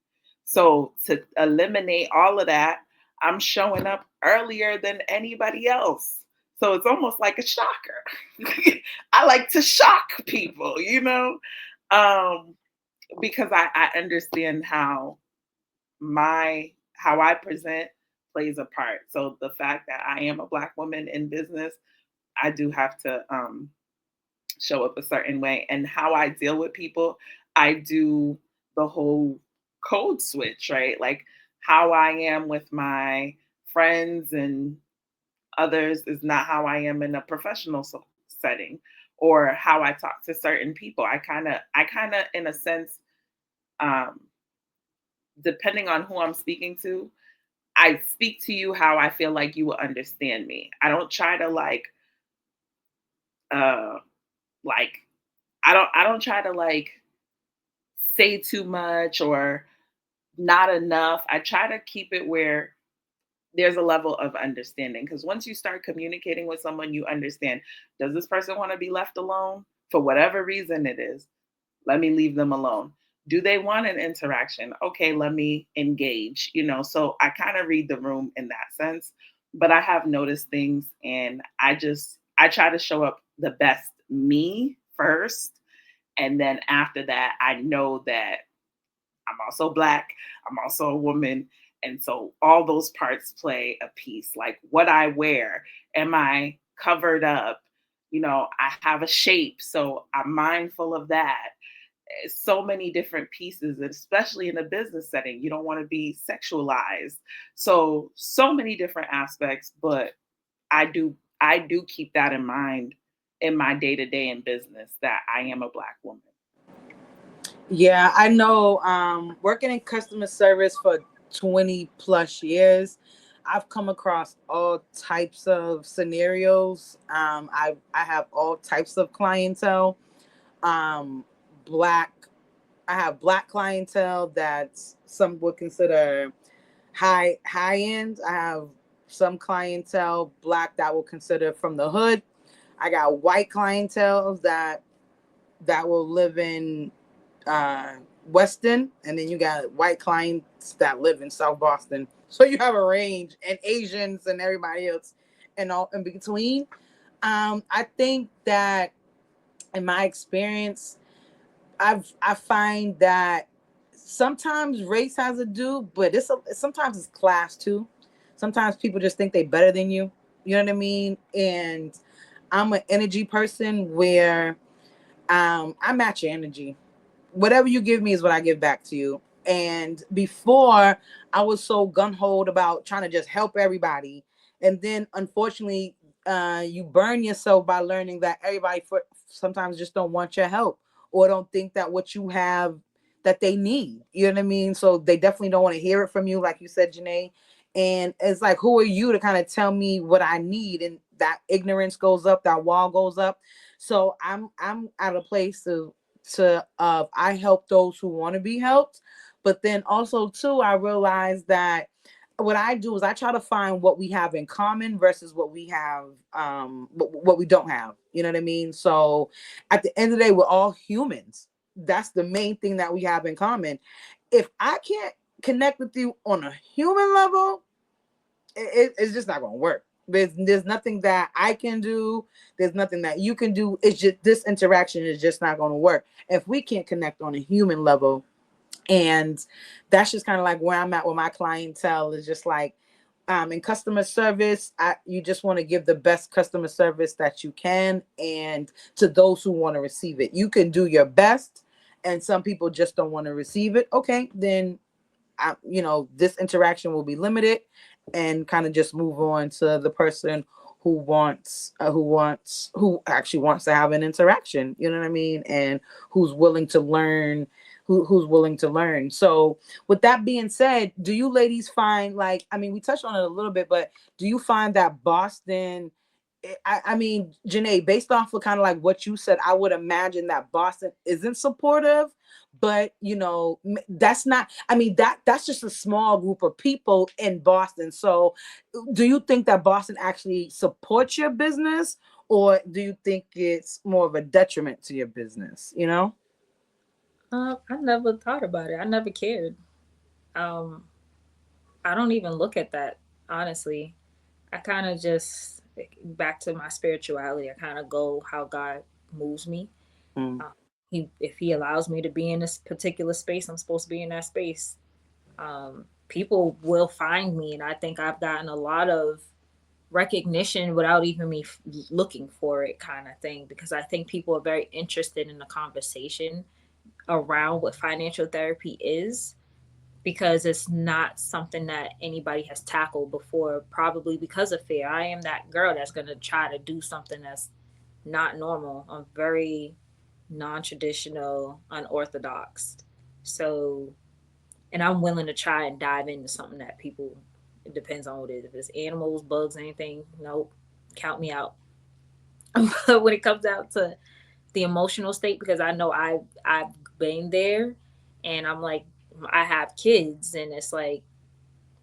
So to eliminate all of that, I'm showing up earlier than anybody else. So it's almost like a shocker. I like to shock people, um, because I understand how I present plays a part. So the fact that I am a Black woman in business, I do have to show up a certain way. And how I deal with people, I do the whole code switch, right? Like how I am with my friends and others is not how I am in a professional setting or how I talk to certain people. I kind of in a sense, um, depending on who I'm speaking to, I speak to you how I feel like you will understand me. I don't try to uh like I don't try to say too much or not enough. I try to keep it where there's a level of understanding because once you start communicating with someone, you understand, does this person want to be left alone for whatever reason it is? Let me leave them alone. Do they want an interaction? Okay, let me engage, So I kind of read the room in that sense, but I have noticed things, and I try to show up the best me first. And then after that, I know that I'm also Black, I'm also a woman. And so all those parts play a piece. Like what I wear, am I covered up? I have a shape, so I'm mindful of that. So many different pieces, and especially in a business setting, you don't want to be sexualized. So many different aspects, but I do keep that in mind in my day to day in business, that I am a Black woman. Yeah, I know. Working in customer service for 20 plus years, I've come across all types of scenarios. I have all types of clientele. Um, black, I have black clientele that some would consider high end. I have some clientele black that will consider from the hood. I got white clientele that will live in uh, Weston, and then you got white clients that live in South Boston. So you have a range, and Asians and everybody else, and all in between. I think that in my experience, I find that sometimes race has a do, but sometimes it's class too. Sometimes people just think they better than you. You know what I mean? And I'm an energy person where I match your energy. Whatever you give me is what I give back to you. And before, I was so gun ho about trying to just help everybody, and then unfortunately, you burn yourself by learning that everybody sometimes just don't want your help, or don't think that what you have that they need. You know what I mean? So they definitely don't want to hear it from you, like you said, Jenae. And it's like, who are you to kind of tell me what I need? And that ignorance goes up, that wall goes up. So I'm at a place to I help those who want to be helped, but then also too I realize that what I do is I try to find what we have in common versus what we have what we don't have. You know what I mean? So at the end of the day, we're all humans. That's the main thing that we have in common. If I can't connect with you on a human level, it's just not going to work. There's nothing that I can do. There's nothing that you can do. It's just this interaction is just not going to work if we can't connect on a human level. And that's just kind of like where I'm at with my clientele. Is just like in customer service, you just want to give the best customer service that you can, and to those who want to receive it, you can do your best. And some people just don't want to receive it. Okay, then this interaction will be limited, and kind of just move on to the person who actually wants to have an interaction. You know what I mean? And who's willing to learn. Who's willing to learn. So with that being said, do you ladies find, like, I mean, we touched on it a little bit, but do you find that Boston, I mean, Jenae, based off of kind of like what you said, I would imagine that Boston isn't supportive, but that's not, I mean, that's just a small group of people in Boston. So do you think that Boston actually supports your business, or do you think it's more of a detriment to your business? I never thought about it. I never cared. Um, I don't even look at that, honestly. I kind of just, back to my spirituality. I kind of go how God moves me. Mm. If He allows me to be in this particular space, I'm supposed to be in that space. People will find me, and I think I've gotten a lot of recognition without even me looking for it, kind of thing, because I think people are very interested in the conversation around what financial therapy is, because it's not something that anybody has tackled before, probably because of fear. I am that girl that's going to try to do something that's not normal. I'm very non-traditional, unorthodox. So, and I'm willing to try and dive into something that people, it depends on what it is. If it's animals, bugs, anything, nope, count me out. But when it comes out to the emotional state, because I know I've been there, and I'm like, I have kids, and it's like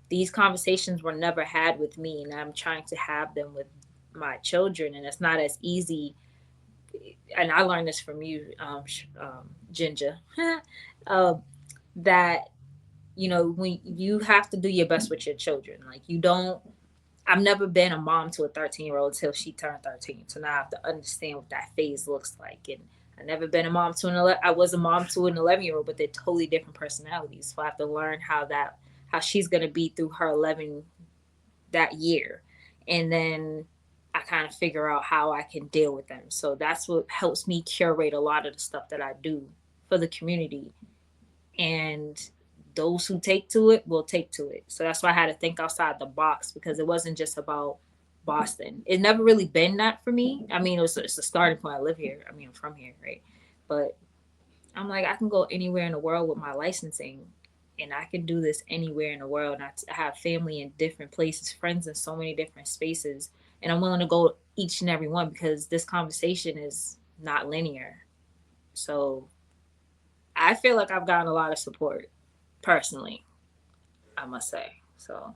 these conversations were never had with me, and I'm trying to have them with my children, and it's not as easy and I learned this from you, Ginger, um, that when you have to do your best with your children, like you don't. I've never been a mom to a 13-year-old until she turned 13. So now I have to understand what that phase looks like. And I never been a mom to I was a mom to an 11-year-old, but they're totally different personalities. So I have to learn how she's gonna be through her 11 that year, and then I kind of figure out how I can deal with them. So that's what helps me curate a lot of the stuff that I do for the community. And those who take to it will take to it. So that's why I had to think outside the box, because it wasn't just about Boston. It never really been that for me. I mean, it's a starting point. I live here. I mean, I'm from here, right? But I'm like, I can go anywhere in the world with my licensing, and I can do this anywhere in the world. And I have family in different places, friends in so many different spaces, and I'm willing to go each and every one, because this conversation is not linear. So I feel like I've gotten a lot of support personally, I must say. So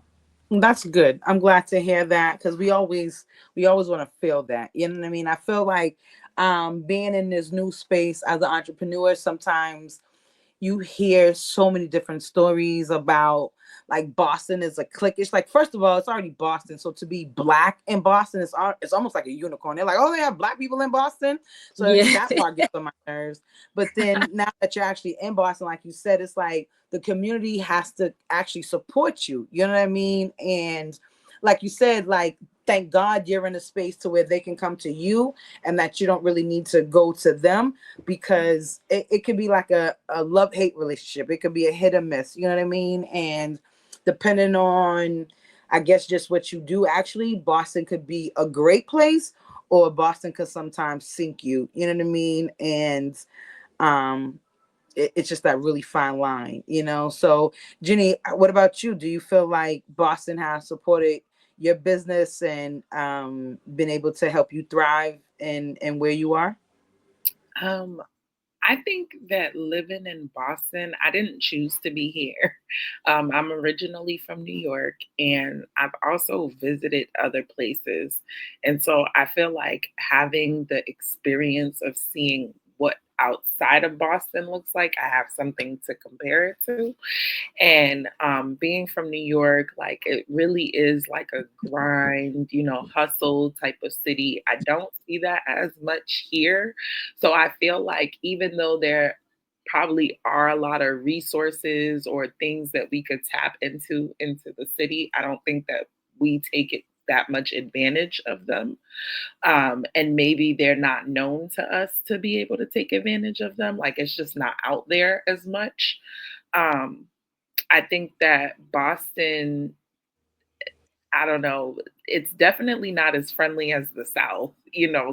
That's good. I'm glad to hear that, because we always want to feel that. You know what I mean? I feel like being in this new space as an entrepreneur, sometimes you hear so many different stories about, like, Boston is a cliquish. Like, first of all, it's already Boston, so to be black in Boston it's almost like a unicorn. They're like, oh, they have black people in Boston, so yeah. that part gets on my nerves. But then now that you're actually in Boston, like you said, it's like the community has to actually support you. You know what I mean? And like you said, like, thank God you're in a space to where they can come to you, and that you don't really need to go to them, because it could be like a love-hate relationship. It could be a hit or miss, you know what I mean? And depending on, I guess, just what you do, actually, Boston could be a great place, or Boston could sometimes sink you, you know what I mean? And um it's just that really fine line, you know? So, Jenny, what about you? Do you feel like Boston has supported your business and been able to help you thrive in where you are? Um, I think that living in Boston, I didn't choose to be here. I'm originally from New York, and I've also visited other places. And so I feel like having the experience of seeing what outside of Boston looks like, I have something to compare it to. And being from New York, like it really is like a grind, hustle type of city. I don't see that as much here. So I feel like even though there probably are a lot of resources or things that we could tap into the city, I don't think that we take it that much advantage of them. And maybe they're not known to us to be able to take advantage of them. Like it's just not out there as much. Um, I think that Boston, I don't know, it's definitely not as friendly as the South,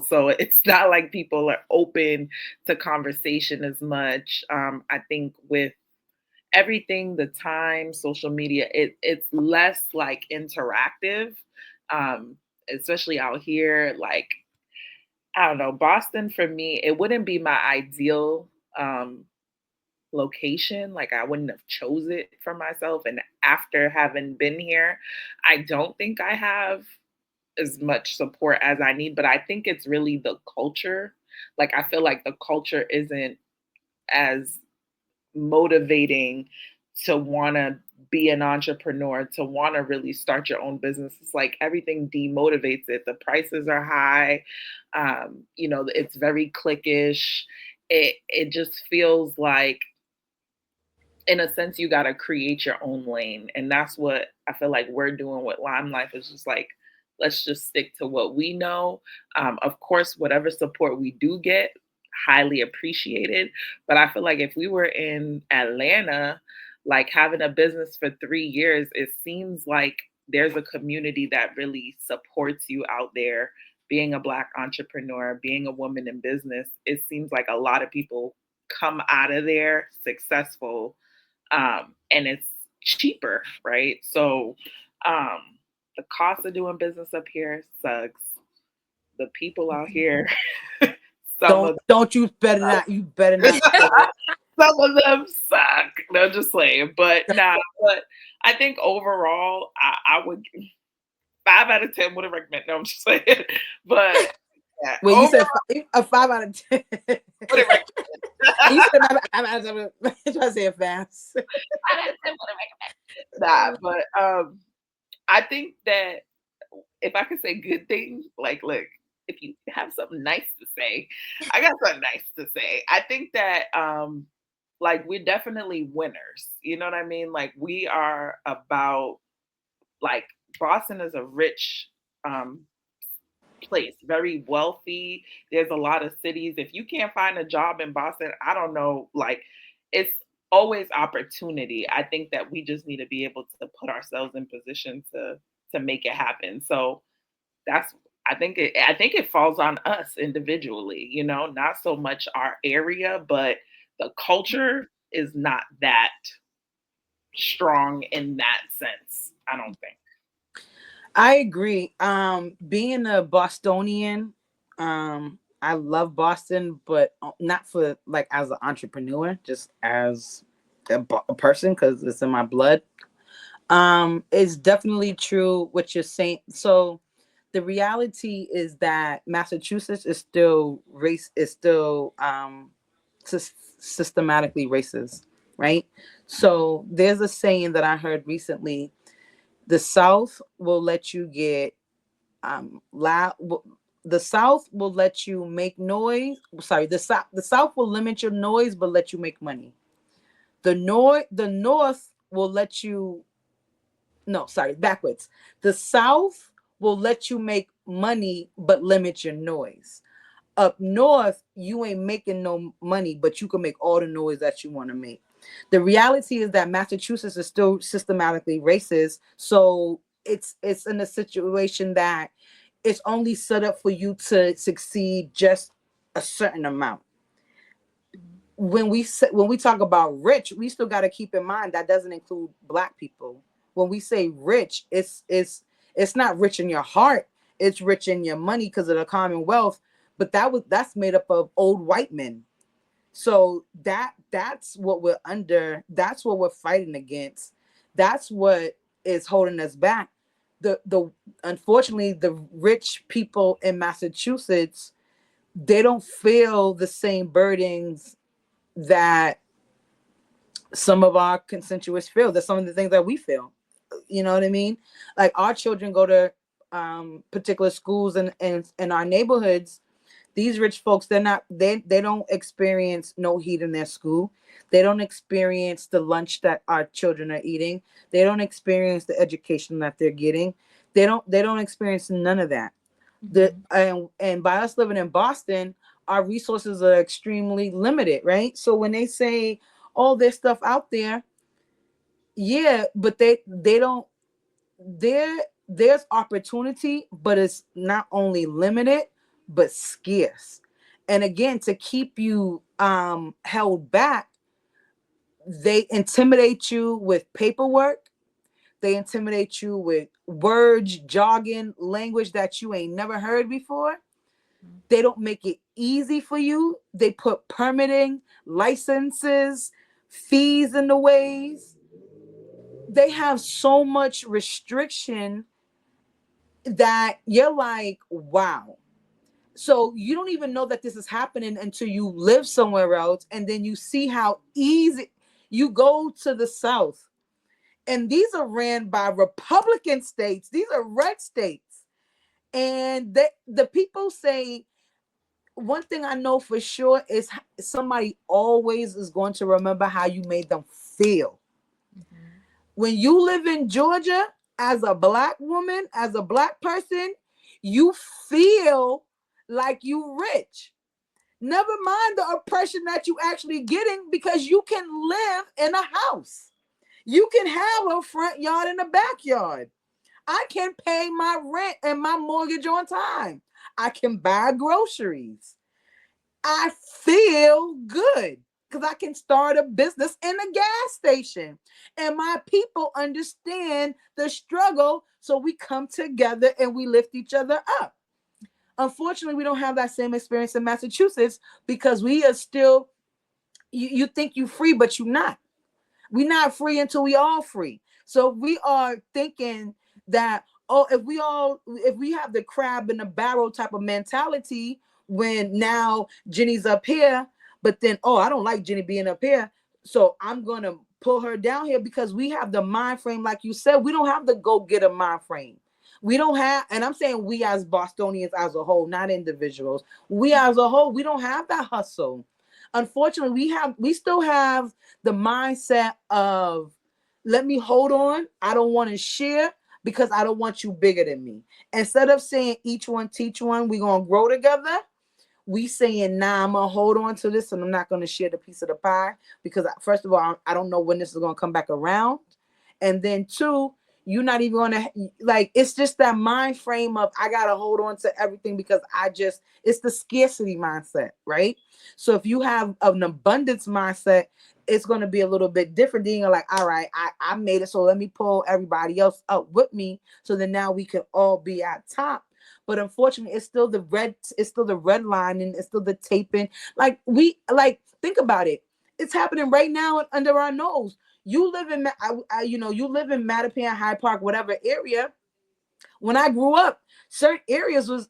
so it's not like people are open to conversation as much. I think with everything, the time, social media, it's less like interactive, especially out here. Like, I don't know, Boston for me, it wouldn't be my ideal location. Like I wouldn't have chose it for myself. And after having been here, I don't think I have as much support as I need. But I think it's really the culture. Like I feel like the culture isn't as motivating to want to be an entrepreneur, to want to really start your own business. It's like everything demotivates it. The prices are high. It's very cliquish. It just feels like, in a sense, you got to create your own lane. And that's what I feel like we're doing with Lime Life, is just like, let's just stick to what we know. Of course, whatever support we do get, highly appreciated. But I feel like if we were in Atlanta, like having a business for 3 years, it seems like there's a community that really supports you out there. Being a Black entrepreneur, being a woman in business, it seems like a lot of people come out of there successful, and it's cheaper, right? So um, the cost of doing business up here sucks. The people out here, some Don't of don't you better not say it. some of them suck. No, just saying, but nah. But I think overall, I would 5 out of 10 would have recommended. No, I'm just saying, but Yeah. Wait, you said a 5 out of 10. Put it right. You said I'm trying to say it fast. Nah, but I think that if I could say good things, like, look, if you have something nice to say, I got something nice to say. I think that like we're definitely winners. You know what I mean? Like we are about like Boston is a rich um place, very wealthy. There's a lot of cities. If you can't find a job in Boston, I don't know, like it's always opportunity. I think that we just need to be able to put ourselves in position to make it happen. So that's I think it falls on us individually, you know, not so much our area, but the culture is not that strong in that sense, I don't think. I agree. Being a Bostonian, I love Boston, but not for like as an entrepreneur, just as a person because it's in my blood. It's definitely true what you're saying. So the reality is that Massachusetts is still systematically racist, right? So there's a saying that I heard recently: the South will let you get loud. The South will let you make noise. Sorry, the South will limit your noise but let you make money. The North will let you, no, sorry, backwards. The South will let you make money but limit your noise. Up north, you ain't making no money, but you can make all the noise that you want to make. The reality is that Massachusetts is still systematically racist, so it's in a situation that it's only set up for you to succeed just a certain amount. When we talk about rich, we still got to keep in mind that doesn't include black people. When we say rich, it's not rich in your heart, it's rich in your money because of the Commonwealth. But that's made up of old white men. So that's what we're under. That's what we're fighting against. That's what is holding us back. The Unfortunately, the rich people in Massachusetts, they don't feel the same burdens that some of our constituents feel. That's some of the things that we feel. You know what I mean? Like our children go to particular schools in our neighborhoods. These rich folks, they don't experience no heat in their school. They don't experience the lunch that our children are eating. They don't experience the education that they're getting. They don't experience none of that. And by us living in Boston, our resources are extremely limited, right? So when they say all this stuff out there, yeah, but they don't there there's opportunity, but it's not only limited but scarce. And again, to keep you held back, they intimidate you with paperwork. They intimidate you with words, jargon, language that you ain't never heard before. They don't make it easy for you. They put permitting, licenses, fees in the ways. They have so much restriction that you're like, wow. So you don't even know that this is happening until you live somewhere else, and then you see how easy you go to the South. And these are ran by Republican states. These are red states. And the people say, one thing I know for sure is somebody always is going to remember how you made them feel. When you live in Georgia as a black woman, as a black person, you feel like you rich. Never mind the oppression that you actually getting, because you can live in a house. You can have a front yard and a backyard. I can pay my rent and my mortgage on time. I can buy groceries. I feel good because I can start a business in a gas station. And my people understand the struggle. So we come together and we lift each other up. Unfortunately, we don't have that same experience in Massachusetts because we are still, you think you free, but you're not. We're not free until we all free. So we are thinking that, if we have the crab in the barrel type of mentality, when now Jenny's up here, but then, oh, I don't like Jenny being up here, so I'm gonna pull her down here, because we have the mind frame, like you said, we don't have the go get a mind frame. We don't have, and I'm saying we as Bostonians as a whole, not individuals. We as a whole, we don't have that hustle. Unfortunately, we still have the mindset of, let me hold on. I don't want to share because I don't want you bigger than me. Instead of saying each one teach one, we're gonna grow together, we saying, nah, I'm gonna hold on to this and I'm not gonna share the piece of the pie, because first of all, I don't know when this is gonna come back around. And then two, you're not even gonna, like, it's just that mind frame of, I gotta hold on to everything because it's the scarcity mindset, right? So if you have an abundance mindset, it's gonna be a little bit different. Then you're like, all right, I made it, so let me pull everybody else up with me, so then now we can all be at top. But unfortunately, it's still the red line, and it's still the taping. Think about it. It's happening right now under our nose. You live in, you live in Mattapan, Hyde Park, whatever area. When I grew up, certain areas was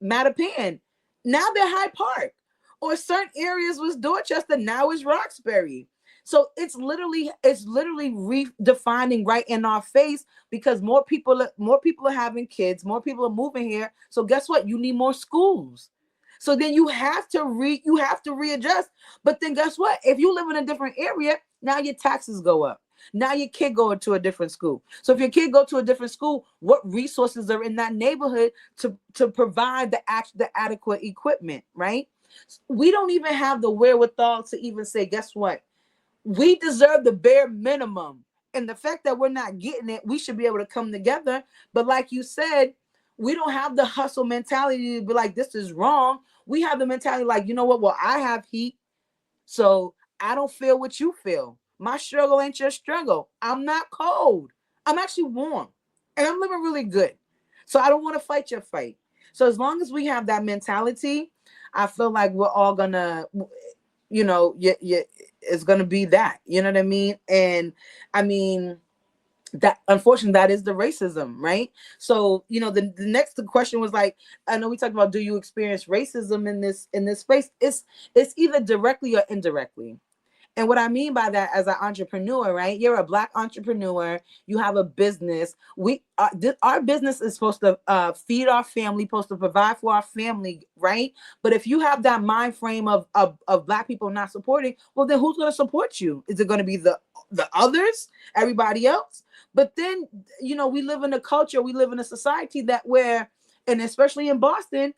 Mattapan. Now they're Hyde Park. Or certain areas was Dorchester. Now it's Roxbury. So it's literally redefining right in our face, because more people are having kids, more people are moving here. So guess what? You need more schools. So then you have to readjust. But then guess what? If you live in a different area, now your taxes go up. Now your kid going to a different school. So if your kid go to a different school, what resources are in that neighborhood to provide the adequate equipment, right? We don't even have the wherewithal to even say, guess what? We deserve the bare minimum. And the fact that we're not getting it, we should be able to come together. But like you said, we don't have the hustle mentality to be like, this is wrong. We have the mentality like, you know what? Well, I have heat, so I don't feel what you feel. My struggle ain't your struggle. I'm not cold. I'm actually warm. And I'm living really good. So I don't want to fight your fight. So as long as we have that mentality, I feel like we're all gonna, it's gonna be that. You know what I mean? And I mean, that unfortunately, that is the racism, right? So the next question was like, I know we talked about, do you experience racism in this space? It's either directly or indirectly. And what I mean by that, as an entrepreneur, right? You're a Black entrepreneur. You have a business. Our business is supposed to feed our family, supposed to provide for our family, right? But if you have that mind frame of Black people not supporting, well, then who's going to support you? Is it going to be the others, everybody else? But then, we live in a culture, we live in a society that where, and especially in Boston,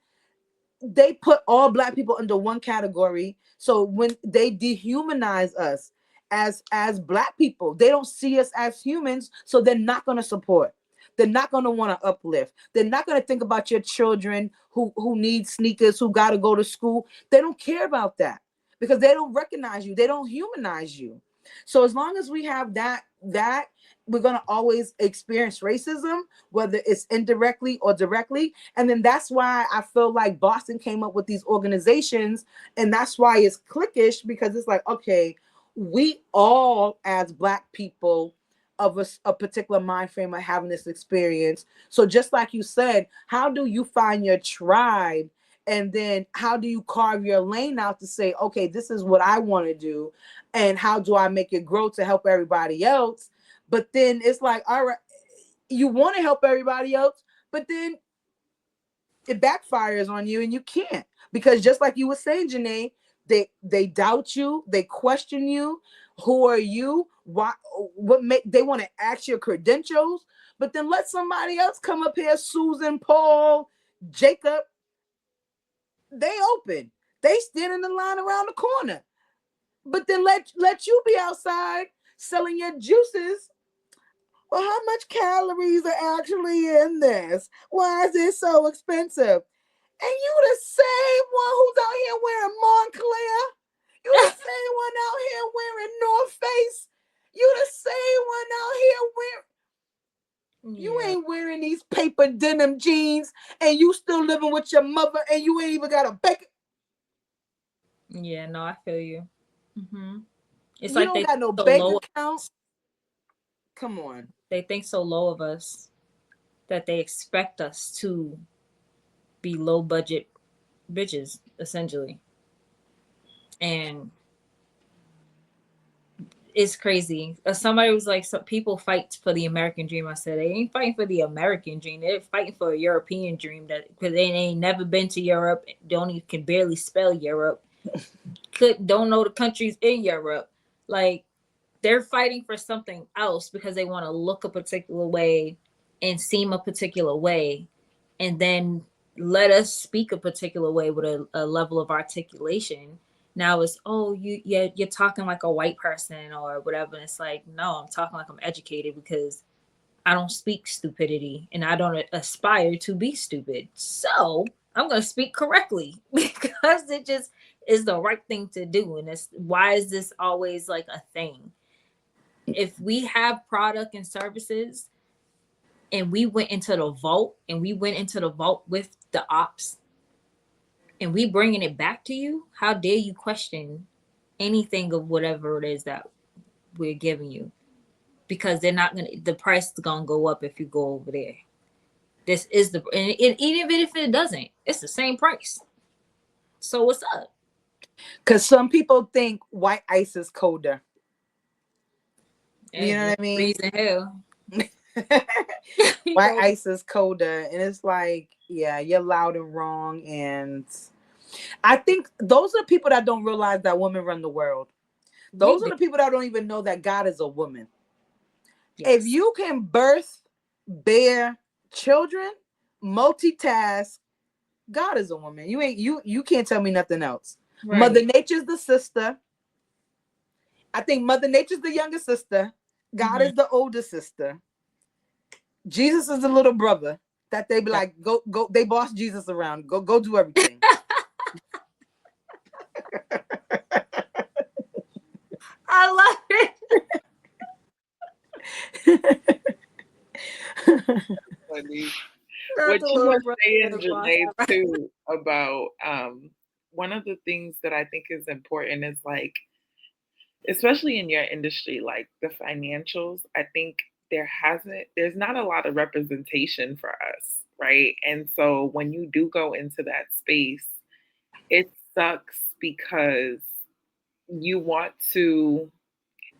they put all Black people under one category. So when they dehumanize us as Black people, they don't see us as humans, so they're not going to support. They're not going to want to uplift. They're not going to think about your children who need sneakers, who got to go to school. They don't care about that, because they don't recognize you. They don't humanize you. So as long as we have that we're going to always experience racism, whether it's indirectly or directly. And then that's why I feel like Boston came up with these organizations, and that's why it's cliquish, because it's like, okay, we all as Black people of a particular mind frame are having this experience. So just like you said, how do you find your tribe? And then how do you carve your lane out to say, okay, this is what I want to do, and how do I make it grow to help everybody else? But then it's like, all right, you want to help everybody else, but then it backfires on you and you can't, because just like you were saying, Jenae, they doubt you, they question you. Who are you? Why? What make they want to ask your credentials? But then let somebody else come up here, Susan, Paul, Jacob. They open. They stand in the line around the corner. But then let you be outside selling your juices. Well, how much calories are actually in this? Why is it so expensive? And you the same one who's out here wearing Montclair. You the same one out here wearing North Face. You the same one out here wearing. You ain't wearing these paper denim jeans, and you still living with your mother, and you ain't even got a bacon. Yeah, no, I feel you. Hmm. It's You like don't they got no so bank low. account. Come on. They think so low of us. that they expect us to be low budget bitches, essentially. And it's crazy. Somebody was like, "So people fight for the American dream." I said, "They ain't fighting for the American dream. They're fighting for a European dream. That because they ain't never been to Europe, don't even can barely spell Europe, don't know the countries in Europe. Like they're fighting for something else because they want to look a particular way and seem a particular way, and then let us speak a particular way with a level of articulation. Now it's, oh, you're talking like a white person or whatever. And it's like, no, I'm talking like I'm educated because I don't speak stupidity and I don't aspire to be stupid. So I'm going to speak correctly because it just is the right thing to do. And it's, why is this always like a thing? If we have product and services and we went into the vault with the ops and we bringing it back to you, how dare you question anything of whatever it is that we're giving you? Because the price is gonna go up if you go over there. This is and even if it doesn't, it's the same price. So what's up? Because some people think white ice is colder. You know what I mean? Freezing hell. White ice is colder, and it's like, yeah, you're loud and wrong. And I think those are the people that don't realize that women run the world. Those are the people that don't even know that God is a woman. Yes. If you can birth, bear children, multitask, God is a woman. You can't tell me nothing else. Right. Mother Nature's the sister. I think Mother Nature's the younger sister. God is the older sister. Jesus is the little brother that they be like, go, they boss Jesus around. Go do everything. I love it. Funny. What you were saying, Jenae, too, about one of the things that I think is important is like, especially in your industry, like the financials, I think there's not a lot of representation for us, right? And so when you do go into that space, it sucks because you want to,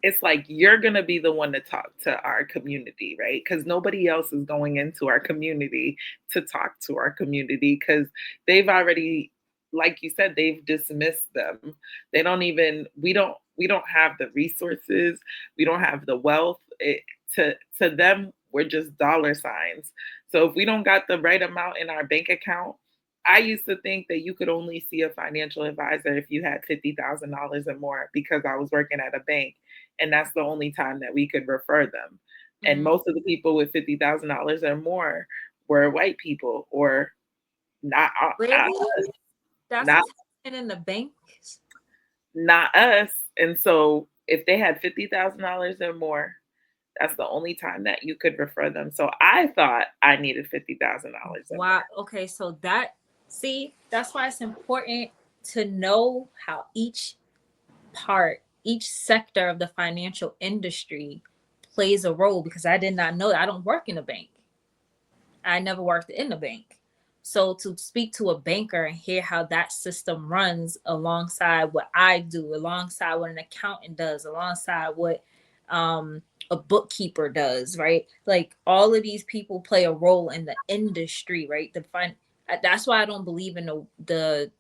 it's like you're going to be the one to talk to our community, right? Because nobody else is going into our community to talk to our community because they've already, like you said, they've dismissed them. They don't even, we don't have the resources. We don't have the wealth. To them, we're just dollar signs. So if we don't got the right amount in our bank account, I used to think that you could only see a financial advisor if you had $50,000 or more because I was working at a bank. And that's the only time that we could refer them. And most of the people with $50,000 or more were white people or not. Really? That's not, what's happening in the banks? Not us. And so if they had $50,000 or more, that's the only time that you could refer them. So I thought I needed $50,000. Wow. Okay. So that's why it's important to know how each sector of the financial industry plays a role, because I did not know that. I don't work in a bank. I never worked in a bank. So to speak to a banker and hear how that system runs alongside what I do, alongside what an accountant does, alongside what a bookkeeper does, right? Like all of these people play a role in the industry, right? That's why I don't believe in the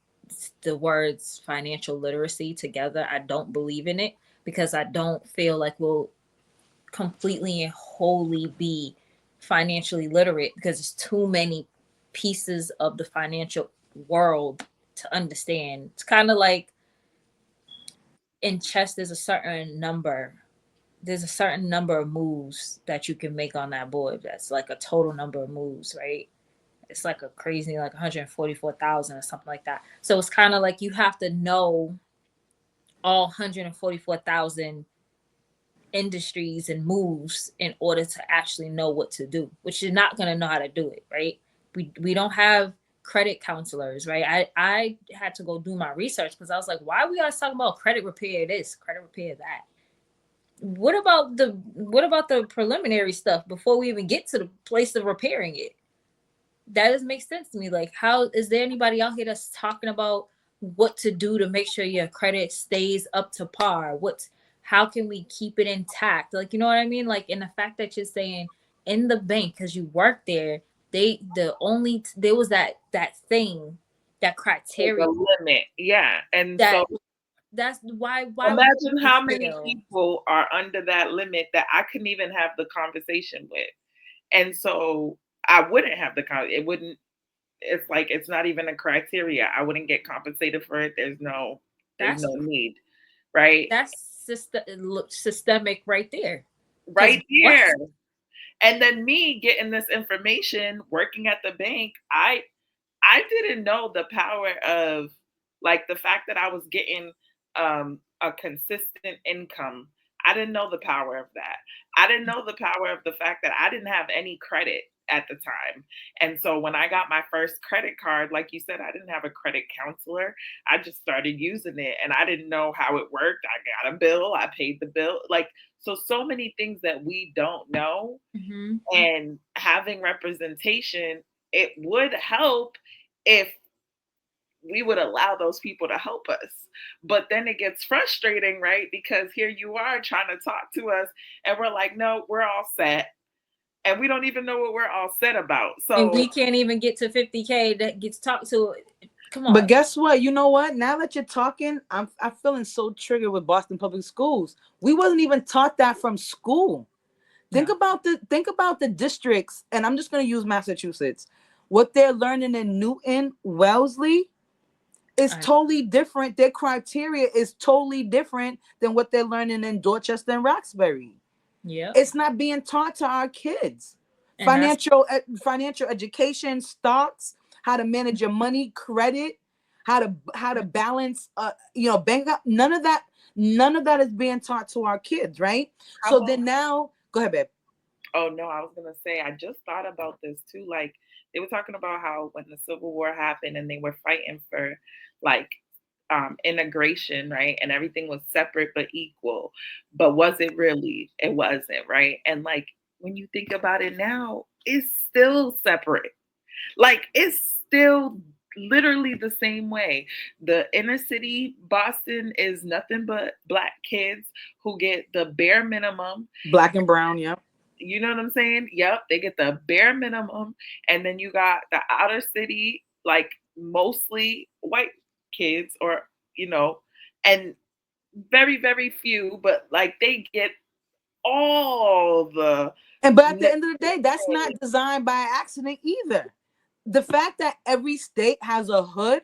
words financial literacy together. I don't believe in it because I don't feel like we'll completely and wholly be financially literate because there's too many pieces of the financial world to understand. It's kind of like in chess, there's a certain number of moves that you can make on that board. That's like a total number of moves, right? It's like a crazy, like 144,000 or something like that. So it's kind of like you have to know all 144,000 industries and moves in order to actually know what to do, which you're not going to know how to do it, right? We don't have credit counselors, right? I had to go do my research because I was like, why are we always talking about credit repair this, credit repair that? what about the preliminary stuff before we even get to the place of repairing it? That doesn't make sense to me. Like, how is there anybody out here that's talking about what to do to make sure your credit stays up to par? How can we keep it intact? Like, you know what I mean? Like, and the fact that you're saying in the bank because you work there, there was that thing, that criteria The limit, yeah. And that so that's why would imagine you how many fail? people are under that limit that I couldn't even have the conversation with. And so I wouldn't have it wouldn't, it's like it's not even a criteria. I wouldn't get compensated for it. There's That's no need, right? systemic right there. Because Right what? there. And then me getting this information, working at the bank, I didn't know the power of, like, the fact that I was getting a consistent income. I didn't know the power of that. I didn't know the power of the fact that I didn't have any credit at the time. And so when I got my first credit card, like you said, I didn't have a credit counselor. I just started using it and I didn't know how it worked. I got a bill, I paid the bill. Like, so many things that we don't know, Mm-hmm. and having representation, it would help if we would allow those people to help us. But then it gets frustrating, right? Because here you are trying to talk to us and we're like, no, we're all set. And we don't even know what we're all set about. And So we can't even get to 50K that gets talked to. Come But on. guess what? You know what? Now that you're talking, I'm feeling so triggered with Boston Public Schools. We wasn't even taught that from school. Think No. about the districts, and I'm just going to use Massachusetts. What they're learning in Newton, Wellesley is totally different. Their criteria is totally different than what they're learning in Dorchester and Roxbury. Yeah. It's not being taught to our kids. And Financial education, stocks, how to manage your money, credit, how to balance bank up. None of that is being taught to our kids, right? how So about, then now go ahead, babe. oh no, I was gonna say I just thought about this too. Like they were talking about how when the Civil War happened and they were fighting for like integration, right? And everything was separate but equal. But was it really? It wasn't, right? And like when you think about it now, it's still separate. Like it's still literally the same way. The inner city Boston is nothing but black kids who get the bare minimum. Black and brown, yeah. You know what I'm saying? Yep, they get the bare minimum. And then you got the outer city, like mostly white kids, or, and very, very few, but like they get all the. But at the end of the day, that's not designed by accident either. The fact that every state has a hood,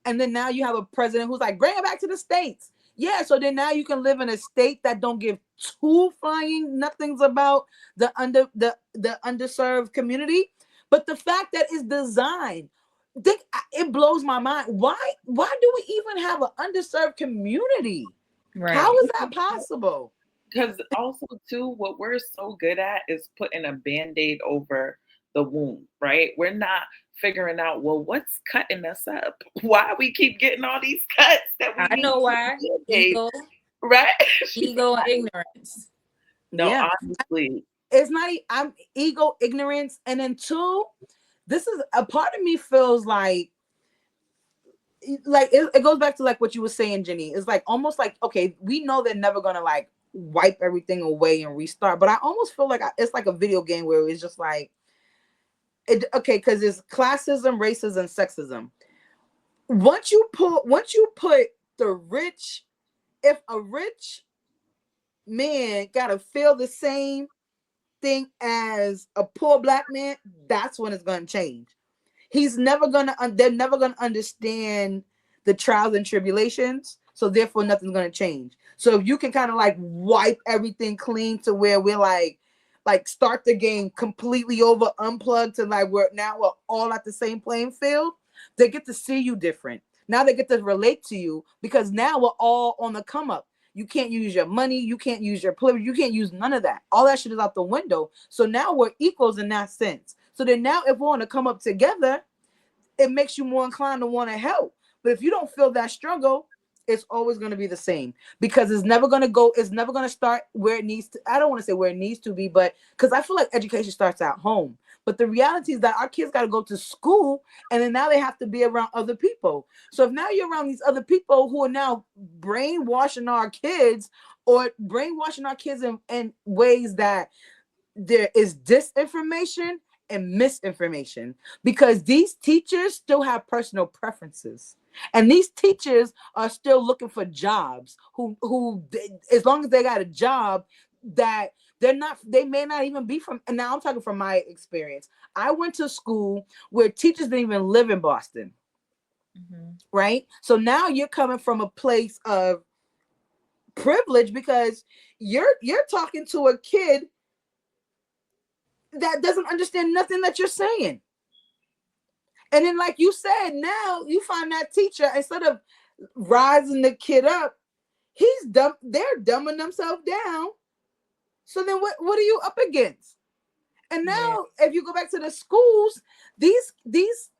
and then now you have a president who's like, bring it back to the states. Yeah, so then now you can live in a state that don't give two flying nothings about the underserved community. But the fact that it's designed, it blows my mind. Why do we even have an underserved community? right. How is that possible? Because also too, what we're so good at is putting a band-aid over the wound, right? We're not figuring out, well, what's cutting us up? Why we keep getting all these cuts that we I need know to why. Band-Aid, Ego, right? ego, and ignorance. No, Yeah, honestly. it's not. I'm ego, ignorance, and then two. This is a part of me feels like it goes back to like what you were saying, Jenny. It's like almost like, okay, we know they're never gonna like wipe everything away and restart, but I almost feel like it's like a video game where it's just like okay, because it's classism, racism, sexism. Once you put the rich, if a rich man gotta feel the same thing as a poor black man, that's when it's gonna change. They're never gonna understand the trials and tribulations, so therefore nothing's gonna change. So if you can kind of like wipe everything clean to where we're like start the game completely over, unplugged to like we're all at the same playing field, they get to see you different. Now they get to relate to you because now we're all on the come up. You can't use your money, you can't use your privilege, you can't use none of that. All that shit is out the window. So now we're equals in that sense. So then now if we want to come up together, it makes you more inclined to want to help. But if you don't feel that struggle, it's always going to be the same, because it's never going to start where it needs to. I don't want to say where it needs to be, but because I feel like education starts at home. But the reality is that our kids got to go to school, and then now they have to be around other people. So if now you're around these other people who are now brainwashing our kids, or brainwashing our kids in ways that there is disinformation and misinformation, because these teachers still have personal preferences, and these teachers are still looking for jobs, who as long as they got a job, that they may not even be from. And now I'm talking from my experience. I went to school where teachers didn't even live in Boston. Right? So now you're coming from a place of privilege, because you're talking to a kid that doesn't understand nothing that you're saying. And then, like you said, now you find that teacher, instead of rising the kid up, he's dumb. They're dumbing themselves down. So then what are you up against? And now, if you go back to the schools, these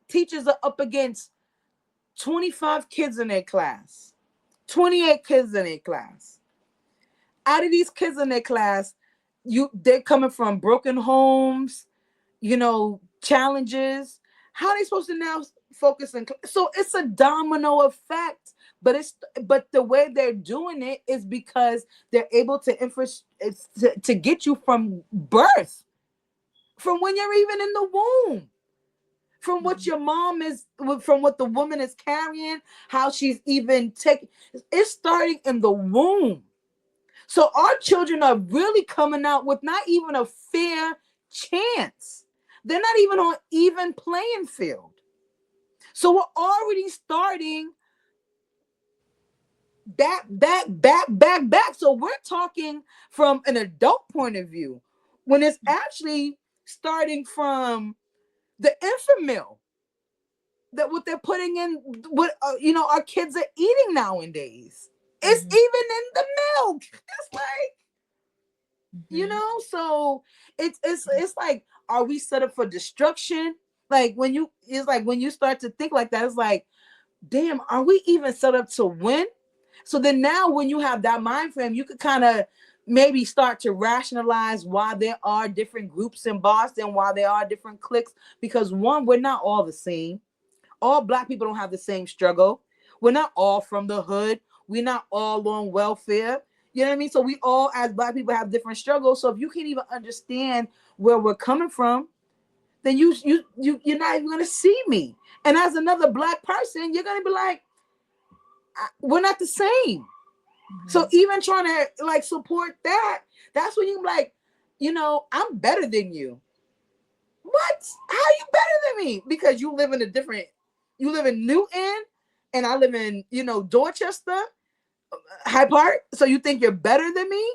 teachers are up against 25 kids in their class, 28 kids in their class. Out of these kids in their class, they're coming from broken homes, challenges. How are they supposed to now focus on? So it's a domino effect, but the way they're doing it is because they're able to get you from birth, from when you're even in the womb, from what your mom is, from what the woman is carrying, how she's even taking. It's starting in the womb. So our children are really coming out with not even a fair chance. They're not even on even playing field. So we're already starting back. So we're talking from an adult point of view, when it's actually starting from the infant meal, that what they're putting in, what our kids are eating nowadays. It's even in the milk. It's like, so it's like, are we set up for destruction? Like when you start to think like that, it's like, damn, are we even set up to win? So then now, when you have that mind frame, you could kind of maybe start to rationalize why there are different groups in Boston, why there are different cliques. Because one, we're not all the same. All Black people don't have the same struggle. We're not all from the hood. We're not all on welfare. You know what I mean? So we all, as Black people, have different struggles. So if you can't even understand where we're coming from, then you're not even gonna see me. And as another Black person, you're gonna be like, we're not the same. So even trying to like support that, that's when you're like, I'm better than you. What? How are you better than me? Because you live in Newton, and I live in, Dorchester, Hyde Park. So you think you're better than me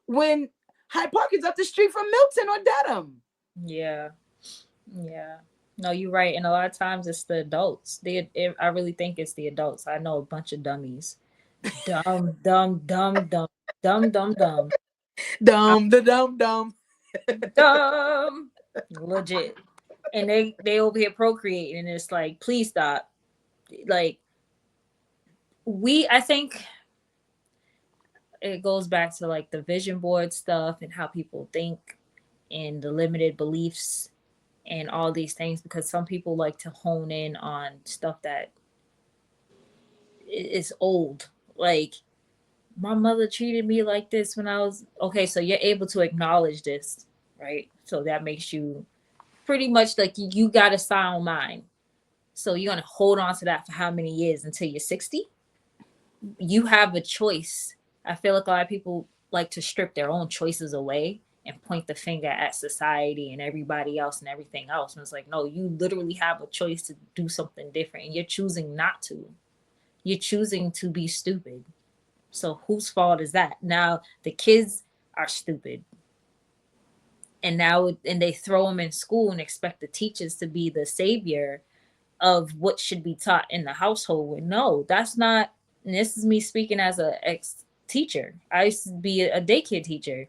when Hyde Park is up the street from Milton or Dedham? Yeah. No, you're right. And a lot of times it's the adults. I really think it's the adults. I know a bunch of dummies. Dumb, dumb, dumb, dumb, dumb, dumb, dumb. Dumb. Dumb. Legit. And they over here procreating, and it's like, please stop. Like, I think it goes back to like the vision board stuff and how people think and the limited beliefs and all these things, because some people like to hone in on stuff that is old. Like, my mother treated me like this when I was okay. So you're able to acknowledge this, right? So that makes you pretty much like you got a sound mind. So you're gonna hold on to that for how many years until you're 60? You have a choice. I feel like a lot of people like to strip their own choices away and point the finger at society and everybody else and everything else. And it's like, no, you literally have a choice to do something different, and you're choosing not to. You're choosing to be stupid. So whose fault is that? Now the kids are stupid. And they throw them in school and expect the teachers to be the savior of what should be taught in the household. No, that's not. And this is me speaking as an ex teacher. I used to be a daycare teacher,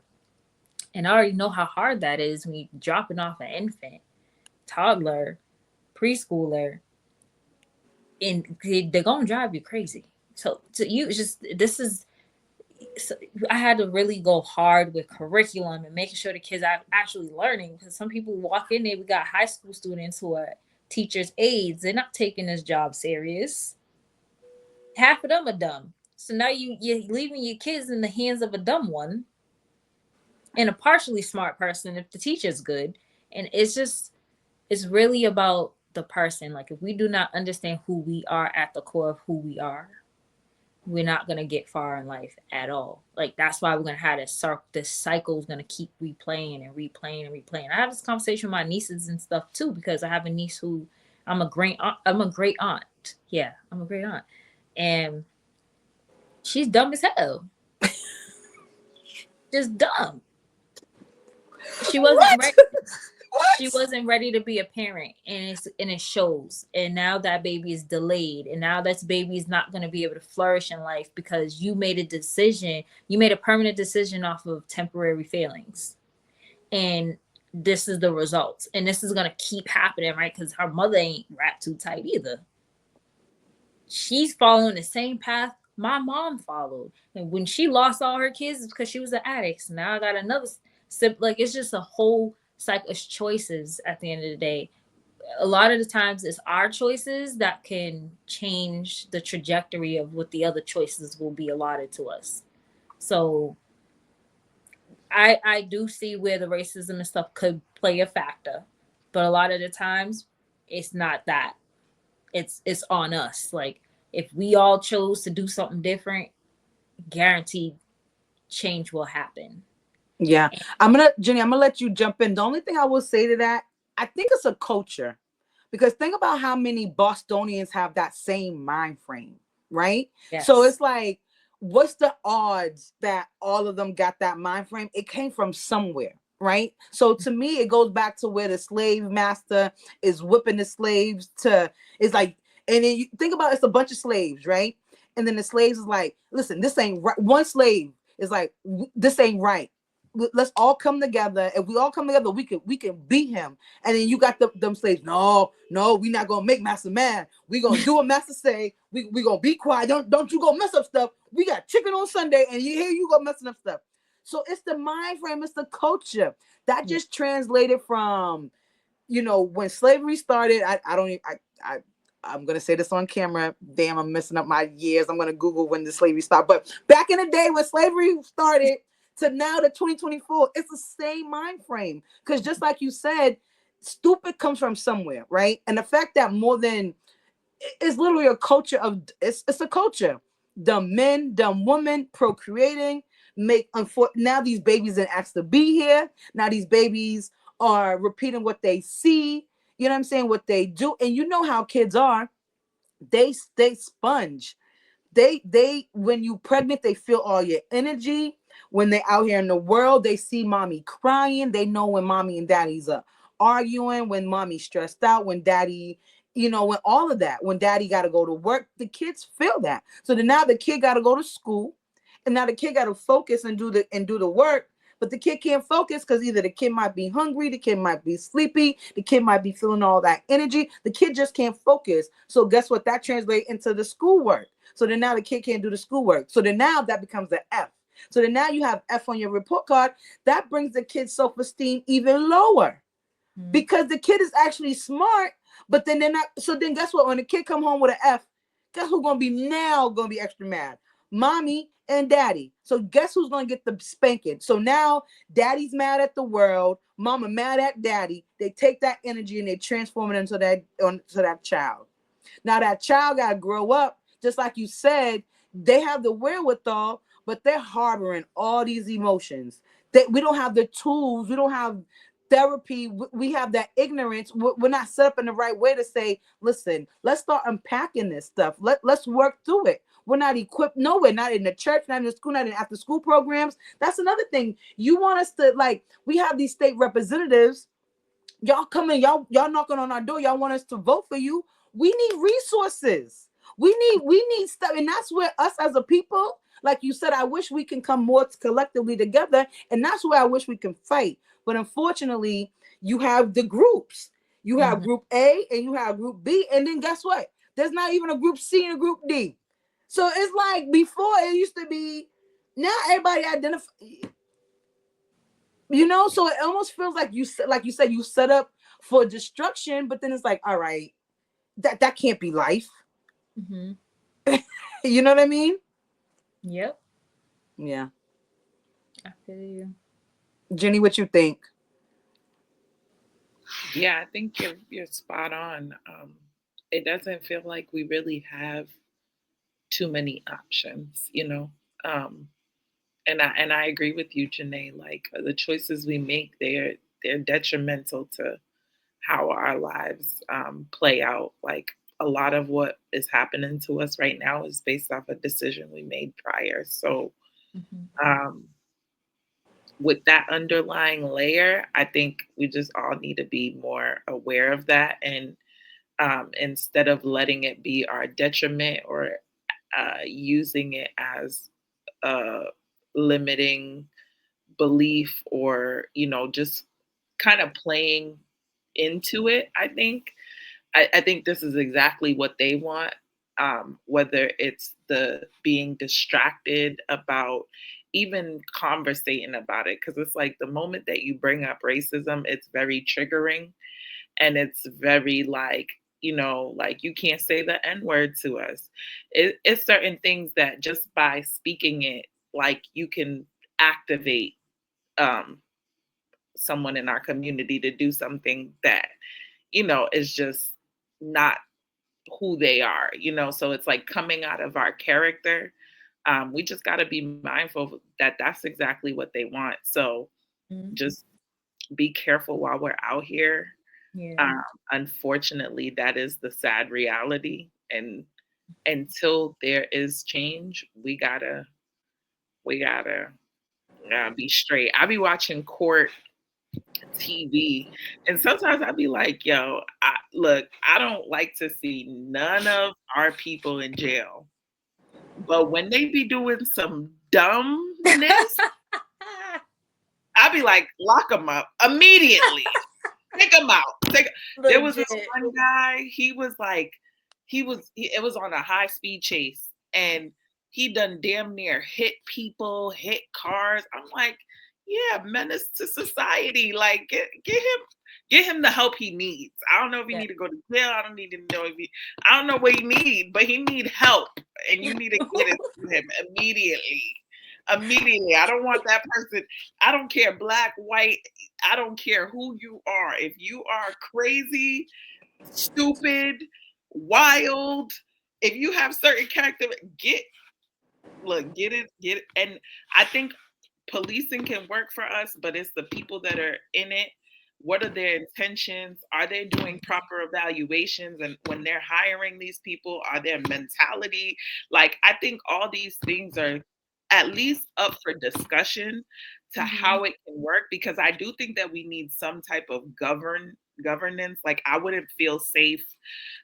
and I already know how hard that is when you're dropping off an infant, toddler, preschooler, and they're gonna drive you crazy. So to you, it's just this is. So I had to really go hard with curriculum and making sure the kids are actually learning, because some people walk in there. We got high school students who are teachers' aides. They're not taking this job serious. Half of them are dumb. So now you're leaving your kids in the hands of a dumb one and a partially smart person if the teacher's good. And it's really about the person. Like if we do not understand who we are at the core of who we are, we're not gonna get far in life at all. Like that's why we're gonna have this cycle is gonna keep replaying and replaying and replaying. I have this conversation with my nieces and stuff too, because I have a niece who I'm a great aunt. I'm a great aunt. Yeah, I'm a great aunt. And she's dumb as hell. Just dumb. She wasn't What? ready. What? She wasn't ready to be a parent, and it shows. And now that baby is delayed, and now that baby is not going to be able to flourish in life because you made a decision. You made a permanent decision off of temporary failings, and this is the results. And this is going to keep happening, right? Because her mother ain't wrapped too tight either. She's following the same path my mom followed, and when she lost all her kids, it's because she was an addict. So now I got another sip. Like it's just a whole cycle of choices. At the end of the day, a lot of the times it's our choices that can change the trajectory of what the other choices will be allotted to us. So I do see where the racism and stuff could play a factor, but a lot of the times it's not that. It's on us. Like if we all chose to do something different, guaranteed change will happen. Yeah. Jenny, I'm gonna let you jump in. The only thing I will say to that, I think it's a culture. Because think about how many Bostonians have that same mind frame, right? So Yes. it's like, what's the odds that all of them got that mind frame? It came from somewhere, right? So to me, it goes back to where the slave master is whipping the slaves to, it's like, and then you think about it's a bunch of slaves, right? And then the slaves is like, listen, this ain't right. One slave is like, this ain't right. Let's all come together. If we all come together, we can beat him. And then you got them slaves. No, we not gonna make master mad. We gonna do what master say. We gonna be quiet. Don't you go mess up stuff. We got chicken on Sunday, and here you go messing up stuff. So it's the mind frame. It's the culture that Yeah. just translated from, when slavery started. I don't even, I'm gonna say this on camera. Damn, I'm messing up my years. I'm gonna Google when the slavery started. But back in the day when slavery started to now to 2024, it's the same mind frame. Because just like you said, stupid comes from somewhere, right? And the fact that more than it's literally a culture of it's a culture. Dumb men, dumb women procreating, now these babies didn't ask to be here. Now these babies are repeating what they see, you know what I'm saying, what they do. And you know how kids are, they sponge. They when you pregnant, they feel all your energy. When they out here in the world, they see mommy crying. They know when mommy and daddy's arguing, when mommy's stressed out, when daddy, when all of that, when daddy got to go to work, the kids feel that. So then now the kid got to go to school, and now the kid got to focus and do the work. But the kid can't focus because either the kid might be hungry, the kid might be sleepy, the kid might be feeling all that energy. The kid just can't focus. So guess what? That translates into the schoolwork. So then now the kid can't do the schoolwork. So then now that becomes an F. So then now you have F on your report card. That brings the kid's self-esteem even lower Mm-hmm. because the kid is actually smart, but then they're not. So then guess what? When the kid come home with an F, guess who's gonna be extra mad? Mommy and daddy. So guess who's gonna get the spanking? So now daddy's mad at the world, mama mad at daddy. They take that energy and they transform it into that child. Now that child gotta grow up, just like you said, they have the wherewithal, but they're harboring all these emotions. We don't have the tools, we don't have therapy, we have that ignorance. We're not set up in the right way to say, listen, let's start unpacking this stuff. Let's work through it. We're not equipped. No, we're not in the church, not in the school, not in after school programs. That's another thing. You want us to, like, we have these state representatives. Y'all coming, y'all knocking on our door. Y'all want us to vote for you. We need resources. We need stuff. And that's where us as a people, like you said, I wish we can come more collectively together. And that's where I wish we can fight. But unfortunately, you have the groups. You have Mm-hmm. group A and you have group B. And then guess what? There's not even a group C and a group D. So it's like before it used to be, now everybody identify, so it almost feels like you said, you set up for destruction, but then it's like, all right, that can't be life. Mm-hmm. You know what I mean? Yep. Yeah. I feel you. Jenny, what you think? Yeah, I think you're spot on. It doesn't feel like we really have too many options, you know. Um, and I agree with you, Janae. Like the choices we make, they're detrimental to how our lives play out. Like a lot of what is happening to us right now is based off a decision we made prior. So Mm-hmm. um, with that underlying layer, I think we just all need to be more aware of that, and instead of letting it be our detriment or using it as a limiting belief, or just kind of playing into it. I think this is exactly what they want. Whether it's the being distracted about even conversating about it, because it's like the moment that you bring up racism, it's very triggering, and it's very like you can't say the N word to us. It's certain things that just by speaking it, like you can activate um, someone in our community to do something that is just not who they are. So it's like coming out of our character. We just got to be mindful that that's exactly what they want. So Mm-hmm. just be careful while we're out here. Yeah. um, Unfortunately, that is the sad reality, and until there is change, we gotta be straight. I be watching court TV, and sometimes I be like, "Yo, look, I don't like to see none of our people in jail, but when they be doing some dumbness, I be like, lock them up immediately, take them out." There was this Legit. one guy. He was like, it was on a high speed chase, and he done damn near hit people, hit cars. I'm like, yeah, menace to society. Like, get him the help he needs. I don't know if he Yeah. need to go to jail. I don't know what he need, but he need help, and you need to get it to him immediately. Immediately. I don't want that person. I don't care, black, white. I don't care who you are. If you are crazy, stupid, wild, if you have certain character, get it. And I think policing can work for us, but it's the people that are in it. What are their intentions? Are they doing proper evaluations? And when they're hiring these people, are their mentality? Like, I think all these things are at least up for discussion to Mm-hmm. how it can work, because I do think that we need some type of governance. Like, I wouldn't feel safe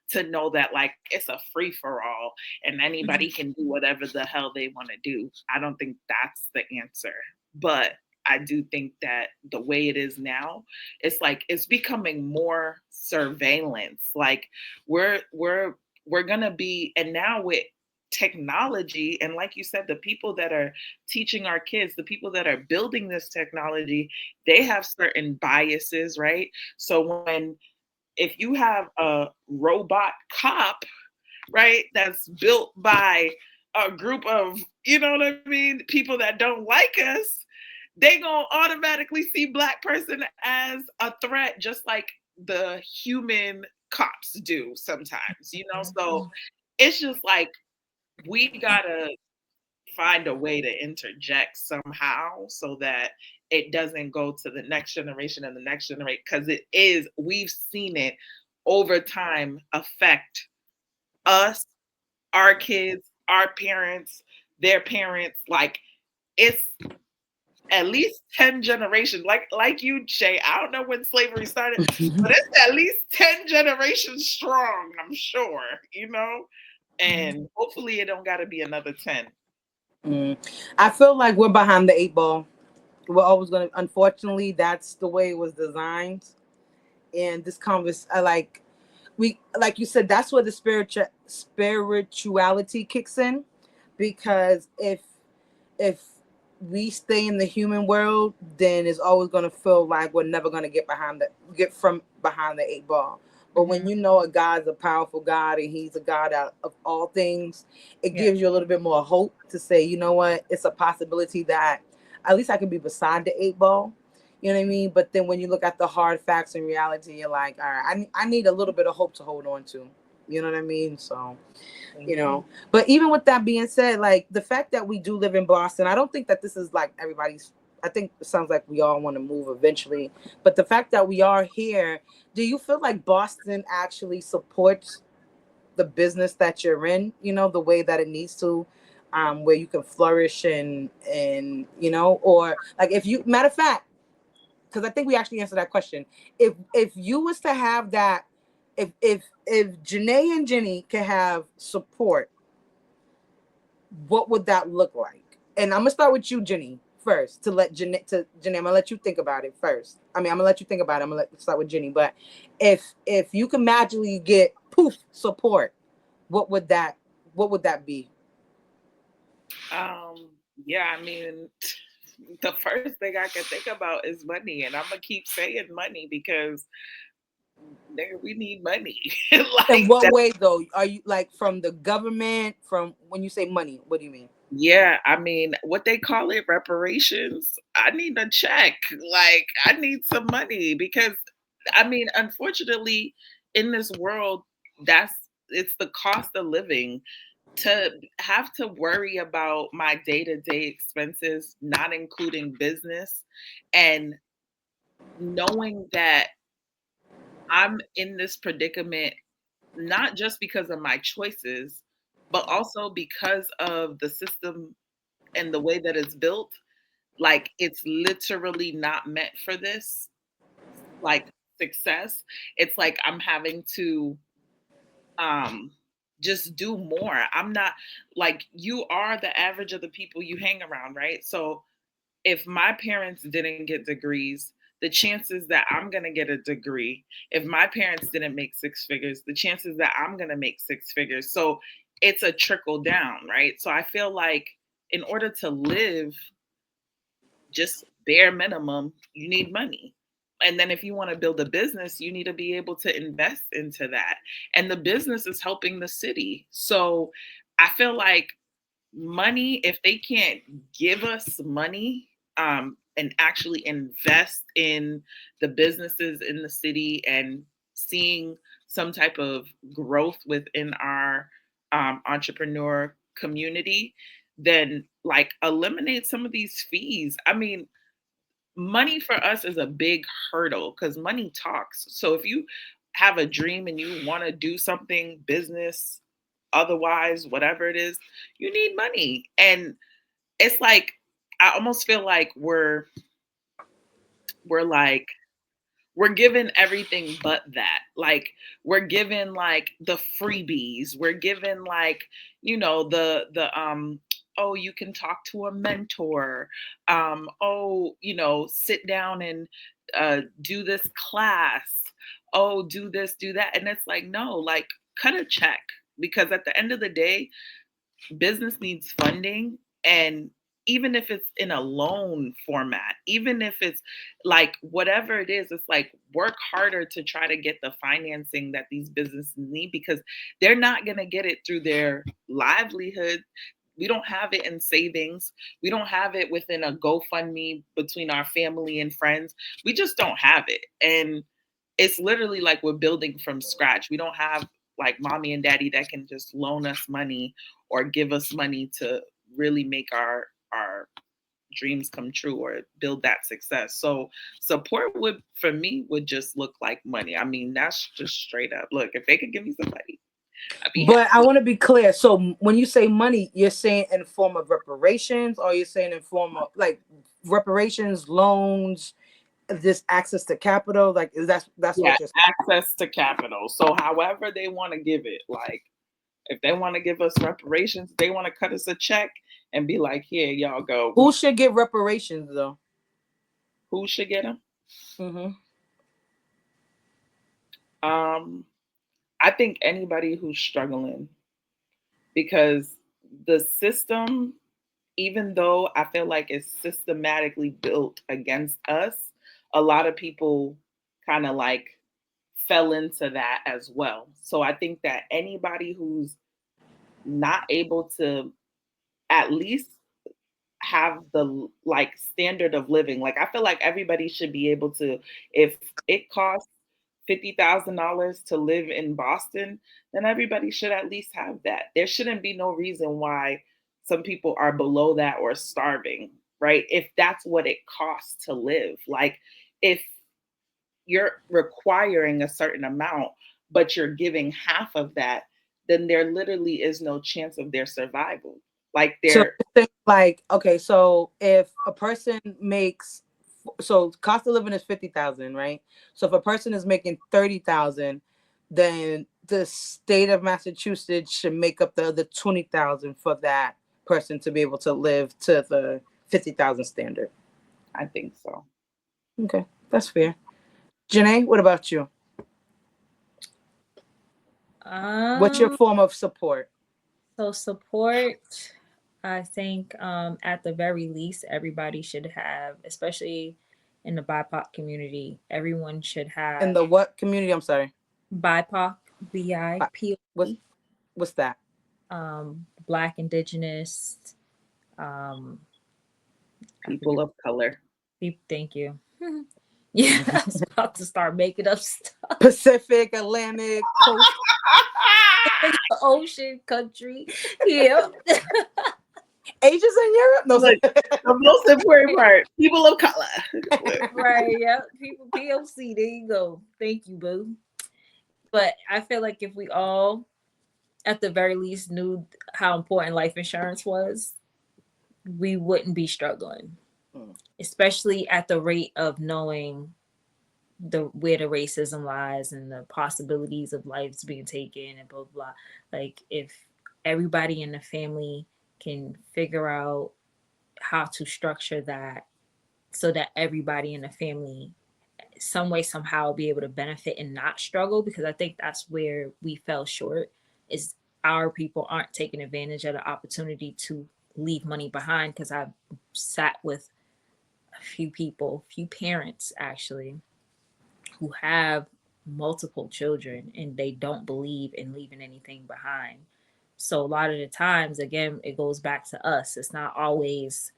to know that like it's a free for all and anybody can do whatever the hell they want to do. I don't think that's the answer. But I do think that the way it is now, it's like it's becoming more surveillance. Like we're gonna be, and now with technology, and like you said, the people that are teaching our kids, the people that are building this technology, they have certain biases, right? So when if you have a robot cop, right, that's built by a group of, you know what I mean, people that don't like us, they gonna automatically see black person as a threat, just like the human cops do sometimes, So it's just like we gotta find a way to interject somehow so that it doesn't go to the next generation and the next generation, because we've seen it over time affect us, our kids, our parents, their parents. Like, it's at least 10 generations, like you, Shay. I don't know when slavery started, but it's at least 10 generations strong, I'm sure, and hopefully it don't got to be another 10. I feel like we're behind the eight ball. We're always gonna. Unfortunately, that's the way it was designed. And this like you said, that's where the spirituality kicks in. because if we stay in the human world, then it's always going to feel like we're never going to get from behind the eight ball. But when Mhm. you know a God's a powerful God and He's a God out of all things, it Yeah. gives you a little bit more hope to say, you know what, it's a possibility that at least I can be beside the eight ball. You know what I mean? But then when you look at the hard facts and reality, you're like, all right, I need a little bit of hope to hold on to. You know what I mean? So, you know, but even with that being said, like the fact that we do live in Boston, I don't think that this is like everybody's. I think it sounds like we all want to move eventually, but the fact that we are here, do you feel like Boston actually supports the business that you're in, you know, the way that it needs to, where you can flourish and you know, or like if you, matter of fact, because I think we actually answered that question. If you was to have that, if Jenae and Jennie can have support, what would that look like? And I'm gonna start with you, Jennie, first, to let Jennie, I'm gonna let you think about it first. I mean, I'm gonna let you think about it. I'm gonna start with Jennie. But if you can magically get poof support, what would that be? Yeah, I mean, the first thing I can think about is money, and I'm gonna keep saying money because nigga, we need money. In Like what that, way though? Are you like from the government? From when you say money, what do you mean? yeah, I mean, what they call it, reparations. I need a check. Like, I need some money because, I mean, unfortunately, in this world, that's it's the cost of living to have to worry about my day-to-day expenses, not including business, and knowing that I'm in this predicament not just because of my choices, but also because of the system and the way that it's built. Like it's literally not meant for this, like success. It's like I'm having to um just do more. I'm not like you are the average of the people you hang around, right? So if my parents didn't get degrees, the chances that I'm going to get a degree, if my parents didn't make six figures, the chances that I'm going to make six figures. So it's a trickle down, right? So I feel like in order to live just bare minimum, you need money. And then if you want to build a business, you need to be able to invest into that. And the business is helping the city. So I feel like money, if they can't give us money and actually invest in the businesses in the city and seeing some type of growth within our entrepreneur community, then like eliminate some of these fees. I mean, money for us is a big hurdle because money talks. So if you have a dream and you want to do something, business, otherwise, whatever it is, you need money. And it's like I almost feel like we're like we're given everything but that. Like we're given like the freebies. We're given like, you know, the oh, you can talk to a mentor. Oh, you know, sit down and do this class. Oh, do this, do that. And it's like, no, like cut a check because at the end of the day, business needs funding. And even if it's in a loan format, even if it's like whatever it is, it's like work harder to try to get the financing that these businesses need because they're not going to get it through their livelihood. We don't have it in savings. We don't have it within a GoFundMe between our family and friends. We just don't have it. And it's literally like we're building from scratch. We don't have like mommy and daddy that can just loan us money or give us money to really make our dreams come true or build that success. So support would for me would just look like money. I mean, that's just straight up. Look, if they could give me some money, I'd be But I happy. want to be clear. So when you say money, you're saying in form of reparations, or you're saying in form of like reparations, loans, this access to capital. Like is that's Yeah, what you're access to capital. So however they want to give it, like if they want to give us reparations, they want to cut us a check and be like, here, y'all go. Who should get reparations though? Who should get them? Mm-hmm. Um, I think anybody who's struggling because the system, even though I feel like it's systematically built against us, a lot of people kind of like fell into that as well. So I think that anybody who's not able to at least have the like standard of living, like I feel like everybody should be able to, if it costs $50,000 to live in Boston, then everybody should at least have that. There shouldn't be no reason why some people are below that or starving, right? If that's what it costs to live. Like if you're requiring a certain amount, but you're giving half of that, then there literally is no chance of their survival. Like So they're think like, okay, so if a person makes, so cost of living is 50,000, right? So if a person is making 30,000, then the state of Massachusetts should make up the other 20,000 for that person to be able to live to the 50,000 standard. I think so. Okay, that's fair. Jenae, what about you? What's your Um, form of support? so support, I think at the very least, everybody should have, especially in the BIPOC community, everyone should In have the what community? I'm sorry. BIPOC, Uh, What's BIPOC, what's that? Black, Indigenous, um, I People forget. of color. Thank you. Yeah, I was about to start making up stuff. Pacific, Atlantic, Coast. Ocean country. Yeah. Asians in Europe? No, Look, the most important part, people of color. Right. Yeah. People POC. There you go. Thank you, boo. But I feel like if we all, at the very least, knew how important life insurance was, we wouldn't be struggling. Especially at the rate of knowing the where the racism lies and the possibilities of lives being taken and blah blah. Like if everybody in the family can figure out how to structure that so that everybody in the family some way somehow be able to benefit and not struggle, because I think that's where we fell short, is our people aren't taking advantage of the opportunity to leave money behind. Because I've sat with a few people, few parents actually, who have multiple children and they don't believe in leaving anything behind. So a lot of the times, again, it goes back to us. It's not always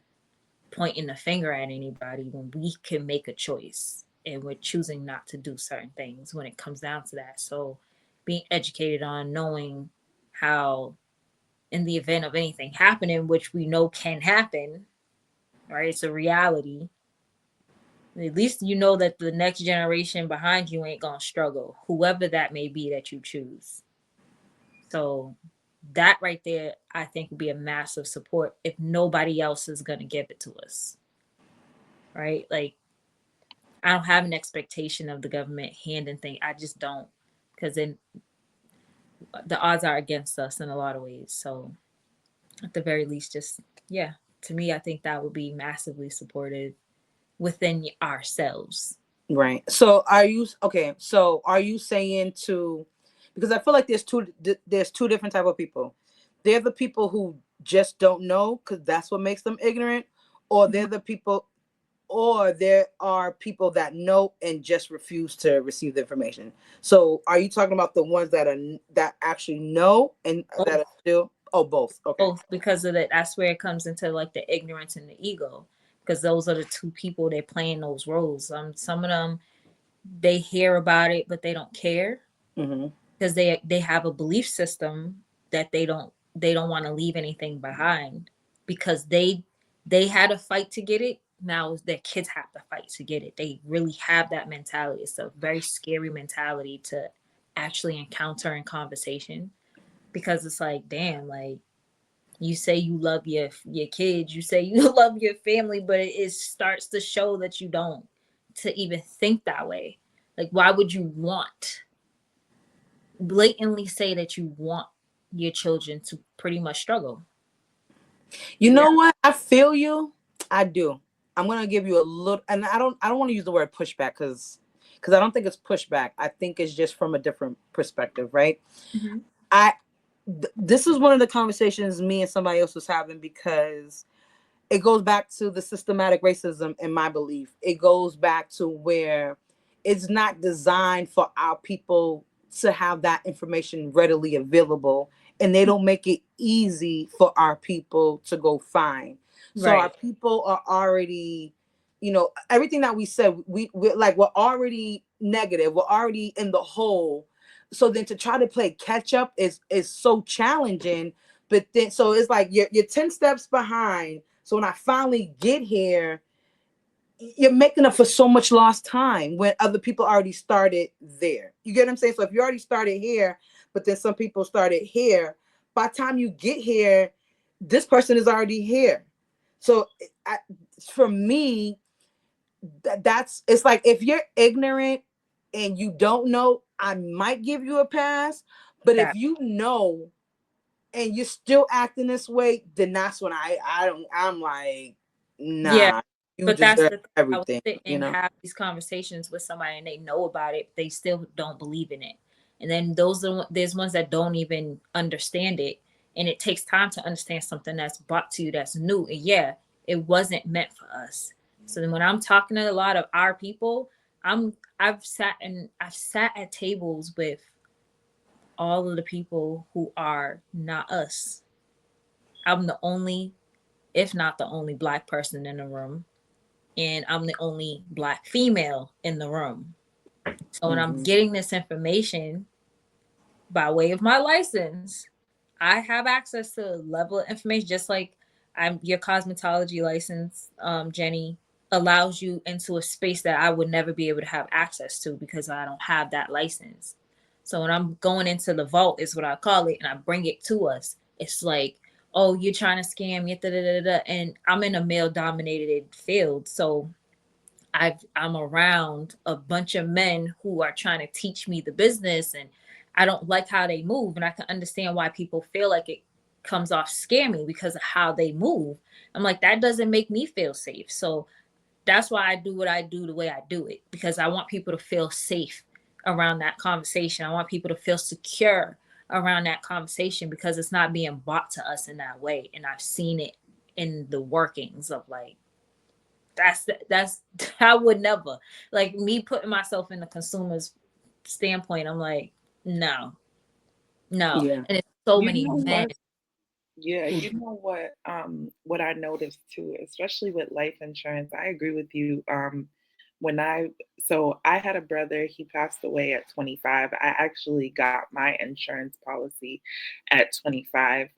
pointing the finger at anybody when we can make a choice and we're choosing not to do certain things when it comes down to that. So being educated on knowing how, in the event of anything happening, which we know can happen, right? It's a reality. At least you know that the next generation behind you ain't gonna struggle, whoever that may be that you choose. So that right there, I think would be a massive support if nobody else is gonna give it to us. Right? Like I don't have an expectation of the government handing thing. I just don't, because then the odds are against us in a lot of ways. So at the very least, just yeah, to me, I think that would be massively supportive within ourselves. Right. So are you okay? So are you saying to, because I feel like there's two different type of people. They're the people who just don't know because that's what makes them ignorant, or they're the people, or there are people that know and just refuse to receive the information. So are you talking about the ones that actually know and that Both, are still, oh, both. Okay. both, because of that. That's where it comes into like the ignorance and the ego, because those are the two people that playing those roles. Some of them, they hear about it, but they don't care Mm-hmm. because they have a belief system that they don't want to leave anything behind, because they had a fight to get it. Now their kids have to fight to get it. They really have that mentality. It's a very scary mentality to actually encounter in conversation, because it's like, damn, like you say you love your kids, you say you love your family, but it starts to show that you don't, to even think that way. Like why would you want blatantly say that you want your children to pretty much struggle? You Yeah. know what? I feel you. I do. I'm gonna give you a little, and I don't want to use the word pushback because I don't think it's pushback. I think it's just from a different perspective, right? Mm-hmm. I this is one of the conversations me and somebody else was having, because it goes back to the systematic racism in my belief. It goes back to where it's not designed for our people to have that information readily available, and they don't make it easy for our people to go find. So our Right. people are already, everything that we said, we like, we're already negative, we're already in the hole. So then to try to play catch up is so challenging. But then, so it's like you're 10 steps behind. So when I finally get here, you're making up for so much lost time when other people already started there. You get what I'm saying? So if you already started here, but then some people started here, by the time you get here, this person is already here. So I, for me, that's, it's like, if you're ignorant and you don't know, I might give you a pass. But if That. you know and you're still acting this way, then that's when I'm like, Yeah. nah, you But that's deserve the thing. I would everything, sit you and know? have these conversations with somebody and they know about it, they still don't believe in it. And then those are there's ones that don't even understand it. And it takes time to understand something that's brought to you that's new. And yeah, it wasn't meant for us. So then when I'm talking to a lot of our people, I've sat at tables with all of the people who are not us. I'm the only, if not the only black person in the room, and I'm the only black female in the room. So when I'm Mm-hmm. getting this information by way of my license, I have access to a level of information just like your cosmetology license, Jenny, allows you into a space that I would never be able to have access to because I don't have that license. So when I'm going into the vault is what I call it, and I bring it to us. It's like, oh, you're trying to scam me, da, da, da, da. And I'm in a male dominated field. So I'm around a bunch of men who are trying to teach me the business, and I don't like how they move, and I can understand why people feel like it comes off scammy because of how they move. I'm like, that doesn't make me feel safe. So that's why I do what I do the way I do it, because I want people to feel safe around that conversation. I want people to feel secure around that conversation because it's not being brought to us in that way. And I've seen it in the workings of like, that's I would never, like, me putting myself in the consumer's standpoint. I'm like, no, no. Yeah. And it's so You many know men. what? Yeah, you know what I noticed too, especially with life insurance. I agree with you. When I so I had a brother, he passed away at 25. I actually got my insurance policy at 25.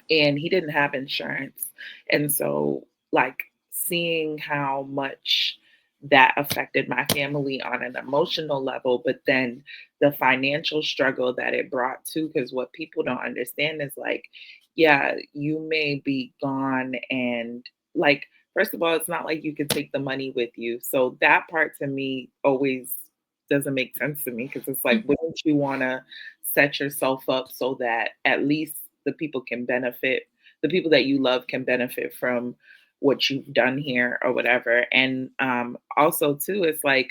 And he didn't have insurance. And so, like, seeing how much that affected my family on an emotional level, but then the financial struggle that it brought to, because what people don't understand is like, yeah, you may be gone and like, first of all, it's not like you can take the money with you. So that part to me always doesn't make sense to me because it's like, wouldn't you want to set yourself up so that at least the people can benefit, the people that you love can benefit from what you've done here or whatever. And also too, it's like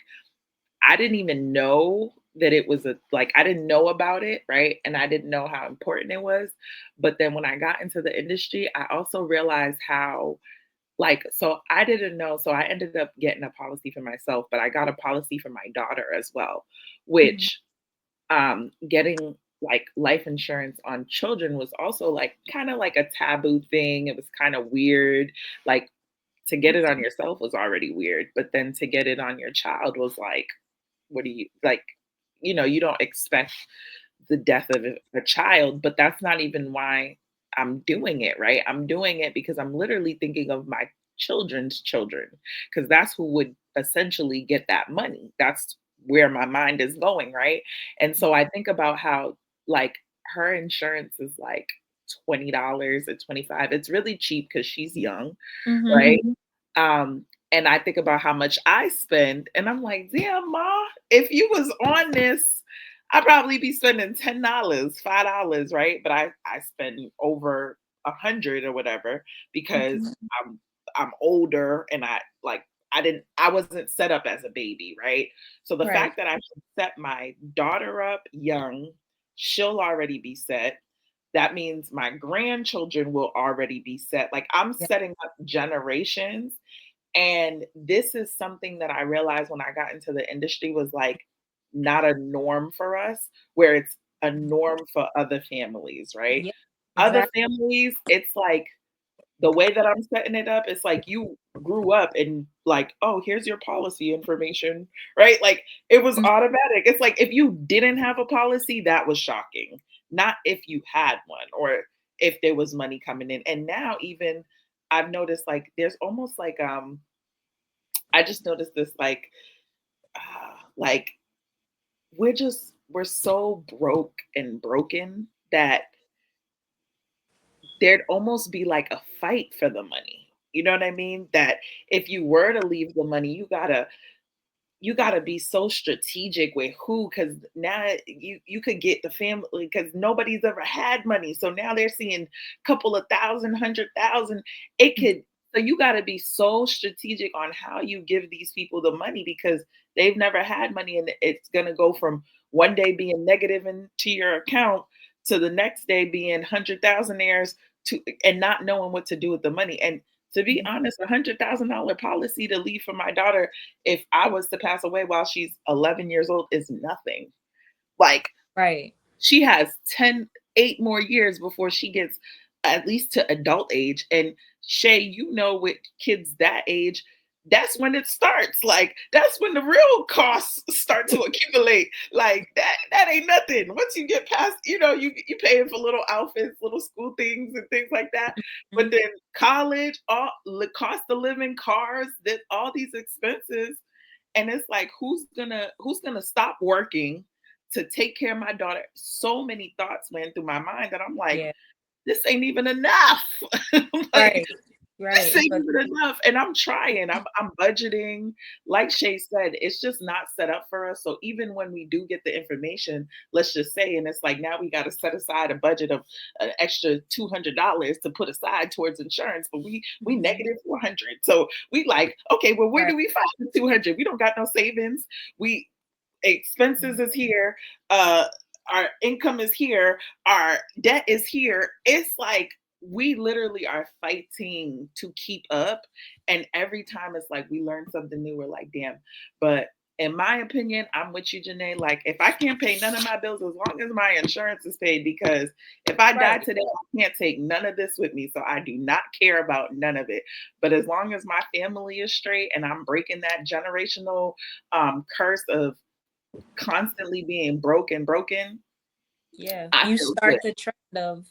I didn't even know that it was like I didn't know about it, right? And I didn't know how important it was. But then when I got into the industry, I also realized how, like, so I didn't know. So I ended up getting a policy for myself, but I got a policy for my daughter as well, Mhm. which getting like life insurance on children was also like kind of like a taboo thing. It was kind of weird. Like to get it on yourself was already weird, but then to get it on your child was like, what do you like? You know, you don't expect the death of a child, but that's not even why I'm doing it, right? I'm doing it because I'm literally thinking of my children's children, because that's who would essentially get that money. That's where my mind is going, right? And so I think about how, like, her insurance is like $20 or 25. It's really cheap because she's young, Mhm. right? And I think about how much I spend, and I'm like, damn, ma, if you was on this, I'd probably be spending $10, $5, right? But I spend over 100 or whatever because Mhm. I'm I'm older and I wasn't set up as a baby, right? So the Right. fact that I should set my daughter up young she'll already be set. That means my grandchildren will already be set. Like I'm Yeah. setting up generations. And this is something that I realized when I got into the industry was like not a norm for us, where it's a norm for other families, right? Yeah, Other exactly. families, it's like the way that I'm setting it up, it's like you grew up and like, oh, here's your policy information, right? Like it was Mhm. automatic. It's like if you didn't have a policy, that was shocking. Not if you had one or if there was money coming in. And now even I've noticed like there's almost like I just noticed this like we're so broke and broken that there'd almost be like a fight for the money. You know what I mean? That if you were to leave the money, you gotta be so strategic with who, because now you could get the family because nobody's ever had money. So now they're seeing a couple of thousand, 100,000. It could so you gotta be so strategic on how you give these people the money because they've never had money and it's gonna go from one day being negative into your account to the next day being 100,000 to and not knowing what to do with the money. And to be honest, $100,000 policy to leave for my daughter if I was to pass away while she's 11 years old is nothing. Like Right. she has 8 more years before she gets at least to adult age. And Shay, with kids that age, that's when it starts. Like that's when the real costs start to accumulate. Like that ain't nothing. Once you get past, you paying for little outfits, little school things and things like that. But Mhm. then college, all the cost of living, cars, that all these expenses, and it's like who's gonna stop working to take care of my daughter? So many thoughts went through my mind that I'm like, Yeah. this ain't even enough. Like Right. this Right. ain't But even enough. And I'm trying. I'm budgeting. Like Shay said, it's just not set up for us. So even when we do get the information, let's just say, and it's like now we got to set aside a budget of an extra $200 to put aside towards insurance, but we Mhm. negative 400. So we like, okay, well, where Right. do we find the 200? We don't got no savings. We expenses is here. Uh, our income is here. Our debt is here. It's like we literally are fighting to keep up. And every time it's like we learn something new, we're like, damn. But in my opinion, I'm with you, Jenae. Like, if I can't pay none of my bills, as long as my insurance is paid, because if I die Right. today, I can't take none of this with me. So I do not care about none of it. But as long as my family is straight and I'm breaking that generational curse of constantly being broken, Yeah. I You feel good. start the trend of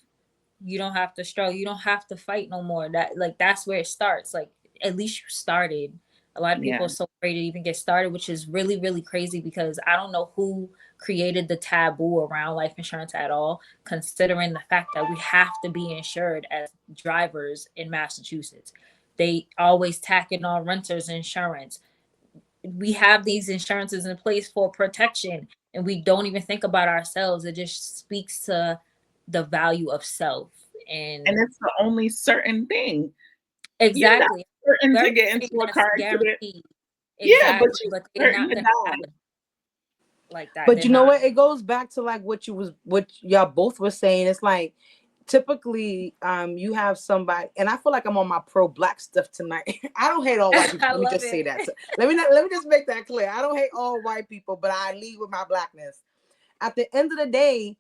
you don't have to struggle. You don't have to fight no more. That's where it starts. Like at least you started. A lot of Yeah. people are so afraid to even get started, which is really, really crazy because I don't know who created the taboo around life insurance at all, considering the fact that we have to be insured as drivers in Massachusetts. They always tack in on renters insurance. We have these insurances in place for protection and we don't even think about ourselves. It just speaks to the value of self. And And it's the only certain thing. You're not exactly, certain to get everything into a that's car accident. guaranteed. Yeah, but Exactly, you're but they certain not to gonna have die. it like that. But They're you know not. what? It goes back to like what y'all both were saying. It's like typically you have somebody, and I feel like I'm on my pro black stuff tonight. I don't hate all white people. I Let me love just say it. that. So let me just make that clear. I don't hate all white people, but I lead with my blackness. At the end of the day,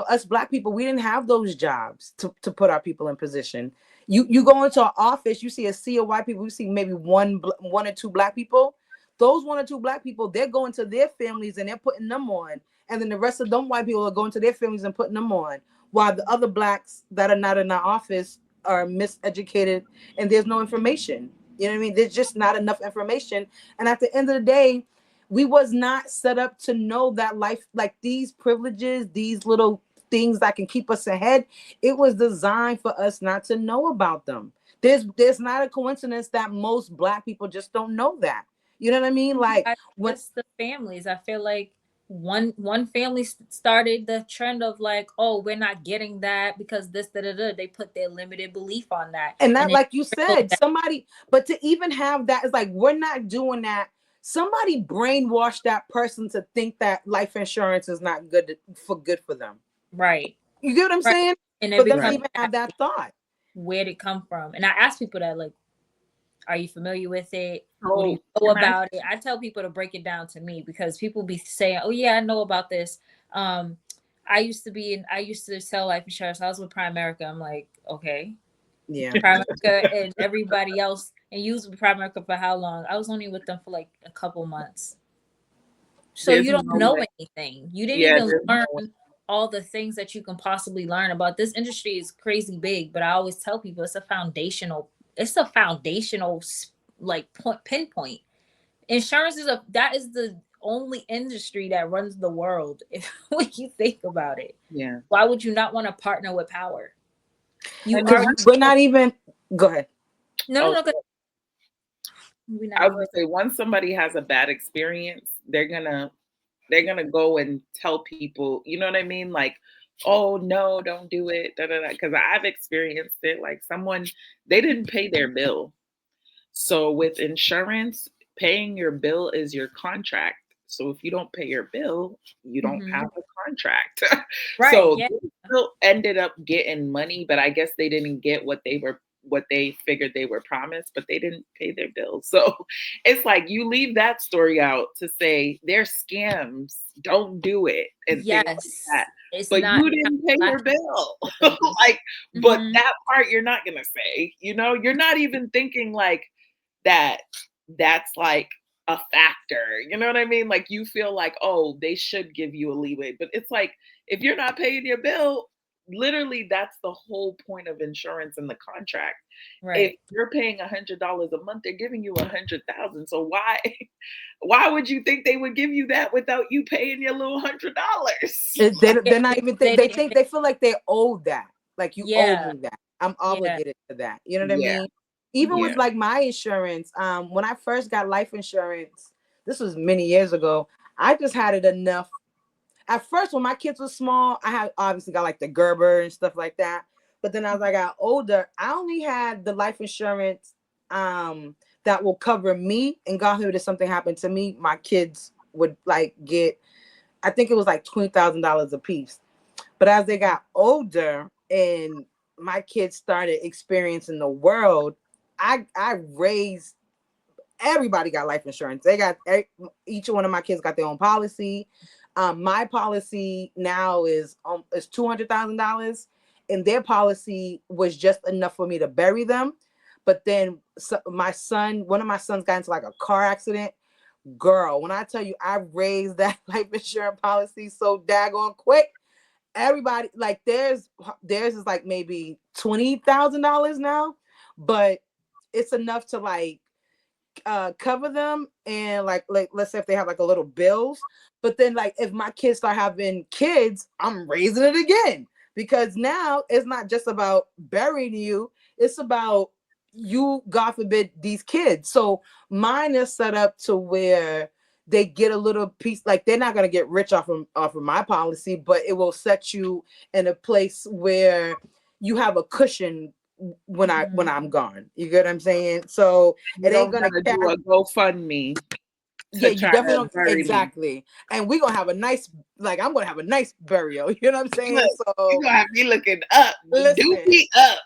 us black people, we didn't have those jobs to put our people in position. You go into an office, you see a sea of white people, you see maybe one or two black people. Those one or two black people, they're going to their families and they're putting them on. And then the rest of them white people are going to their families and putting them on. While the other blacks that are not in our office are miseducated and there's no information. You know what I mean? There's just not enough information. And at the end of the day, we was not set up to know that life, like these privileges, these little things that can keep us ahead, it was designed for us not to know about them. There's not a coincidence that most black people just don't know that. You know what I mean? Like I when just the families. I feel like one family started the trend of like, oh, we're not getting that because this da da da. They put their limited belief on that, and and that, it like you trickled said, down. somebody, but to even have that is like we're not doing that. somebody brainwashed that person to think that life insurance is not good for them. Right. You get what I'm saying? And But it doesn't even have that thought. Where'd it come from? And I ask people that, like, are you familiar with it? What do you Oh, know about it? I tell people to break it down to me, because people be saying, "Oh yeah, I know about this." I used to sell life insurance. I was with Primerica. I'm like, okay, Yeah. Primerica and everybody else. And you was with Primerica for how long? I was only with them for like a couple months. So There's you don't no know way. anything. You didn't Yeah, even there's learn no way. all the things that you can possibly learn about this industry. Is crazy big, but I always tell people it's a foundational like pinpoint. Insurance is the only industry that runs the world. If when you think about it, Yeah. why would you not want to partner with power? You And are We're not even. Go ahead. no. oh, We're I not was gonna say, once somebody has a bad experience, they're gonna go and tell people, you know what I mean? Like, oh no, don't do it. Da, da, da. Because I've experienced it. Like someone, they didn't pay their bill. So with insurance, paying your bill is your contract. So if you don't pay your bill, you don't have a contract. right. So Yeah. they still ended up getting money, but I guess they didn't get what they figured they were promised, but they didn't pay their bills. So it's like you leave that story out to say they're scams, don't do it, and things like that. It's But not. you didn't pay your bill. Like, but that part you're not gonna say, you're not even thinking like that's like a factor. You know what I mean? Like you feel like, oh, they should give you a leeway. But it's like if you're not paying your bill, literally that's the whole point of insurance in the contract. If Right. you're paying $100 a month, they're giving you 100,000. So why would you think they would give you that without you paying your little $100? They're not even. They feel like they owe that. Like you owe me that. I'm obligated to that. You know what I Yeah. mean? Even Yeah. with like my insurance, when I first got life insurance, this was many years ago. I just had it enough. At first, when my kids were small, I had obviously got like the Gerber and stuff like that. But then as I got older, I only had the life insurance that will cover me. And God forbid if something happened to me, my kids would like get, I think it was like $20,000 a piece. But as they got older and my kids started experiencing the world, I raised, everybody got life insurance. They got, each one of my kids got their own policy. My policy now is $200,000, and their policy was just enough for me to bury them. But then one of my sons got into like a car accident. Girl, when I tell you I raised that life insurance policy so daggone quick, everybody like theirs is like maybe $20,000 now, but it's enough to like cover them and like let's say if they have like a little bills. But then like if my kids start having kids, I'm raising it again, because now it's not just about burying you, it's about you, God forbid, these kids. So mine is set up to where they get a little piece, like they're not going to get rich off of my policy, but it will set you in a place where you have a cushion when I'm gone. You get what I'm saying? So You it ain't don't gonna gotta do carry. a GoFundMe Yeah, to you try definitely to don't. bury me. Exactly. And we're gonna have a nice, like I'm gonna have a nice burial. You know what I'm saying? Look, So you gonna have me looking up. listen, Do me up.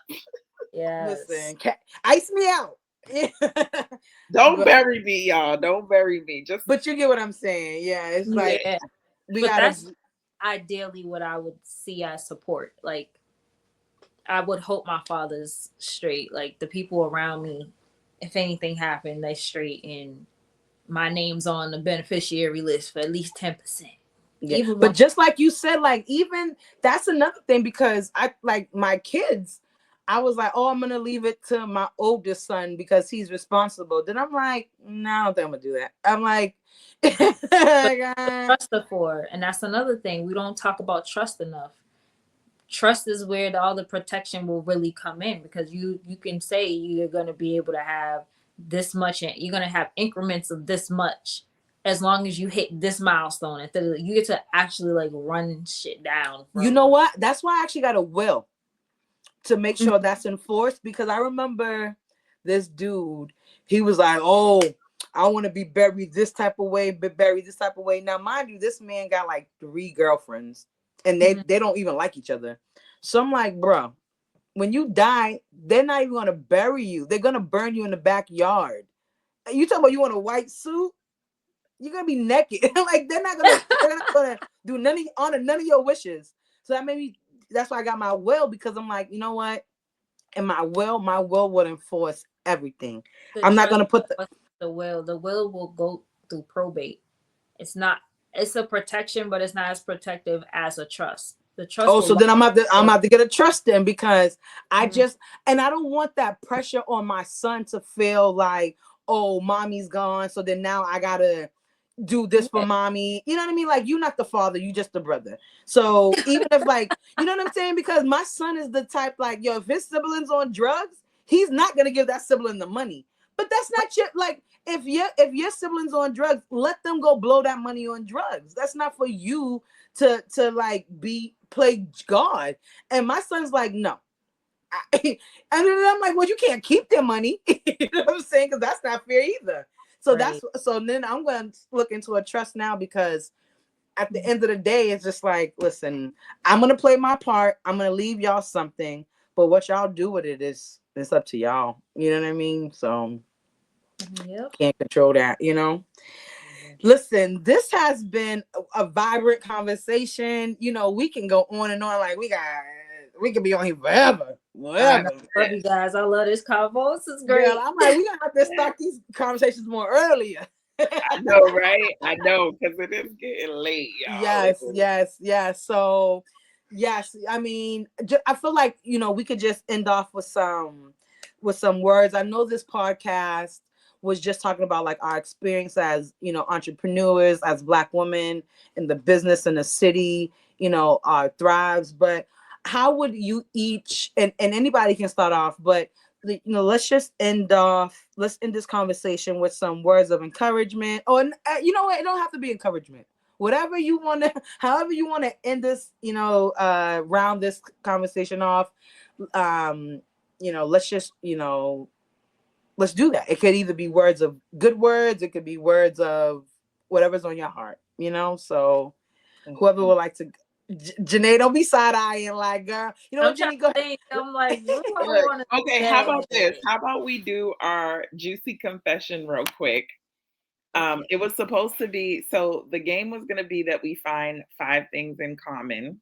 listen, ice me out. Don't but, bury me, y'all. Don't bury me. Just but you get what I'm saying. Yeah, it's like we but gotta. that's ideally what I would see as support. Like I would hope my father's straight. Like the people around me, if anything happened, they straight, and my name's on the beneficiary list for at least 10%. Yeah. Even but just like you said, like even that's another thing, because I like my kids, I was like, oh, I'm gonna leave it to my oldest son because he's responsible. Then I'm like, no, I don't think I'm gonna do that. I'm like, trust her for, and that's another thing. We don't talk about trust enough. Trust is where all the protection will really come in, because you can say you're gonna be able to have this much, and you're gonna have increments of this much as long as you hit this milestone, and you get to actually like run shit down. You know what? That's why I actually got a will to make sure that's enforced, because I remember this dude, he was like, oh, I want to be buried this type of way, be buried this type of way. Now, mind you, this man got like 3 girlfriends, and they don't even like each other. So I'm like, bro, when you die, they're not even gonna bury you. They're gonna burn you in the backyard. You talking about you want a white suit? You're gonna be naked. Like they're not gonna do none of your wishes. So that made me. That's why I got my will, because I'm like, you know what? And my will would enforce everything. The I'm not trust gonna put the will. The will go through probate. It's not. It's a protection, but it's not as protective as a trust. The trust Oh, will so lock then I'm about to get a trust in, because I Mhm. just, and I don't want that pressure on my son to feel like, oh, mommy's gone, so then now I gotta do this for Yeah. mommy. You know what I mean? Like, you're not the father, you just the brother. So even if, like, you know what I'm saying? Because my son is the type, like, yo, if his siblings on drugs, he's not gonna give that sibling the money. But that's not your, like, if your siblings on drugs, let them go blow that money on drugs. That's not for you to like play God. And my son's like, no. And then I'm like, well, you can't keep their money. You know what I'm saying? Because that's not fair either. So Right. so then I'm going to look into a trust now, because at the end of the day, it's just like, listen, I'm going to play my part. I'm going to leave y'all something, but what y'all do with it is, it's up to y'all. You know what I mean? So Yep. can't control that, you know? Listen, this has been a vibrant conversation. You know, we can go on and on. Like, we can be on here forever. I know. Forever. Love you guys. I love this convo. This is Girl, great. I'm like, we gonna have to start these conversations more earlier. I know, right? I know, because it is getting late, y'all. Yes. So, yes, I mean, I feel like, you know, we could just end off with some words. I know this podcast was just talking about like our experience as, you know, entrepreneurs, as Black women in the business in the city, you know, our thrives. But how would you each, and anybody can start off, but you know, let's end this conversation with some words of encouragement, or you know what, it don't have to be encouragement, whatever you want to, however you want to end this, you know, round this conversation off. You know, let's just, you know, let's do that. It could either be words of good words, it could be words of whatever's on your heart, you know. So whoever would like to, Jenae, don't be side-eyeing like, girl, you know I'm what, trying Jenny, go to ahead. think. I'm like, what do I Look, want to okay, how about this? say? How about we do our juicy confession real quick? It was supposed to be, so the game was going to be that we find 5 things in common,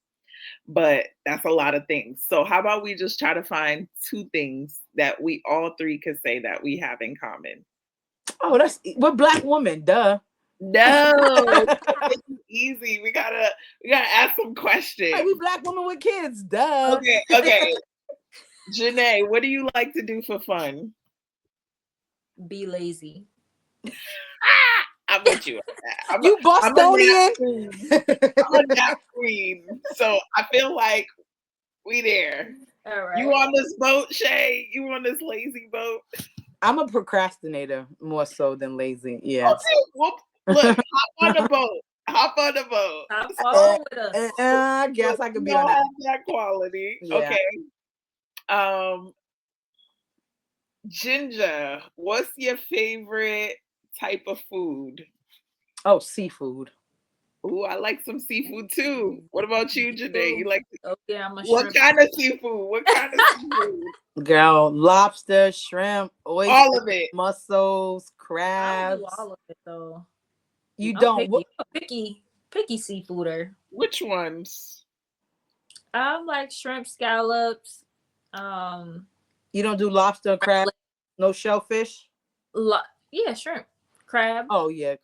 but that's a lot of things. So how about we just try to find 2 things that we all 3 could say that we have in common? Oh, we're Black women, duh. No, it's easy. We gotta ask some questions. Like, we Black women with kids, duh. Okay. Jenae, what do you like to do for fun? Be lazy. I'm with you. You I'm a nap Bostonian. queen. I'm a nap queen. So I feel like we there. All right. You on this boat, Shay? You on this lazy boat? I'm a procrastinator more so than lazy. Yeah. Okay, well, look, hop on the boat. Hop on the boat. Stop following with us. I guess I could be on have that. that quality. Yeah. Okay. Ginger, what's your favorite type of food? Oh, seafood. Ooh, I like some seafood too. What about you, Jenae? You like Okay, I'm a what shrimp. kind of seafood? What kind of seafood? Girl, lobster, shrimp, oysters, All of it. mussels, I crabs. don't do all of it though. You I'm don't. picky. I'm a picky seafooder. Which ones? I'm like shrimp, scallops. You don't do lobster, crab, no shellfish. Yeah, shrimp, crab. Oh yeah.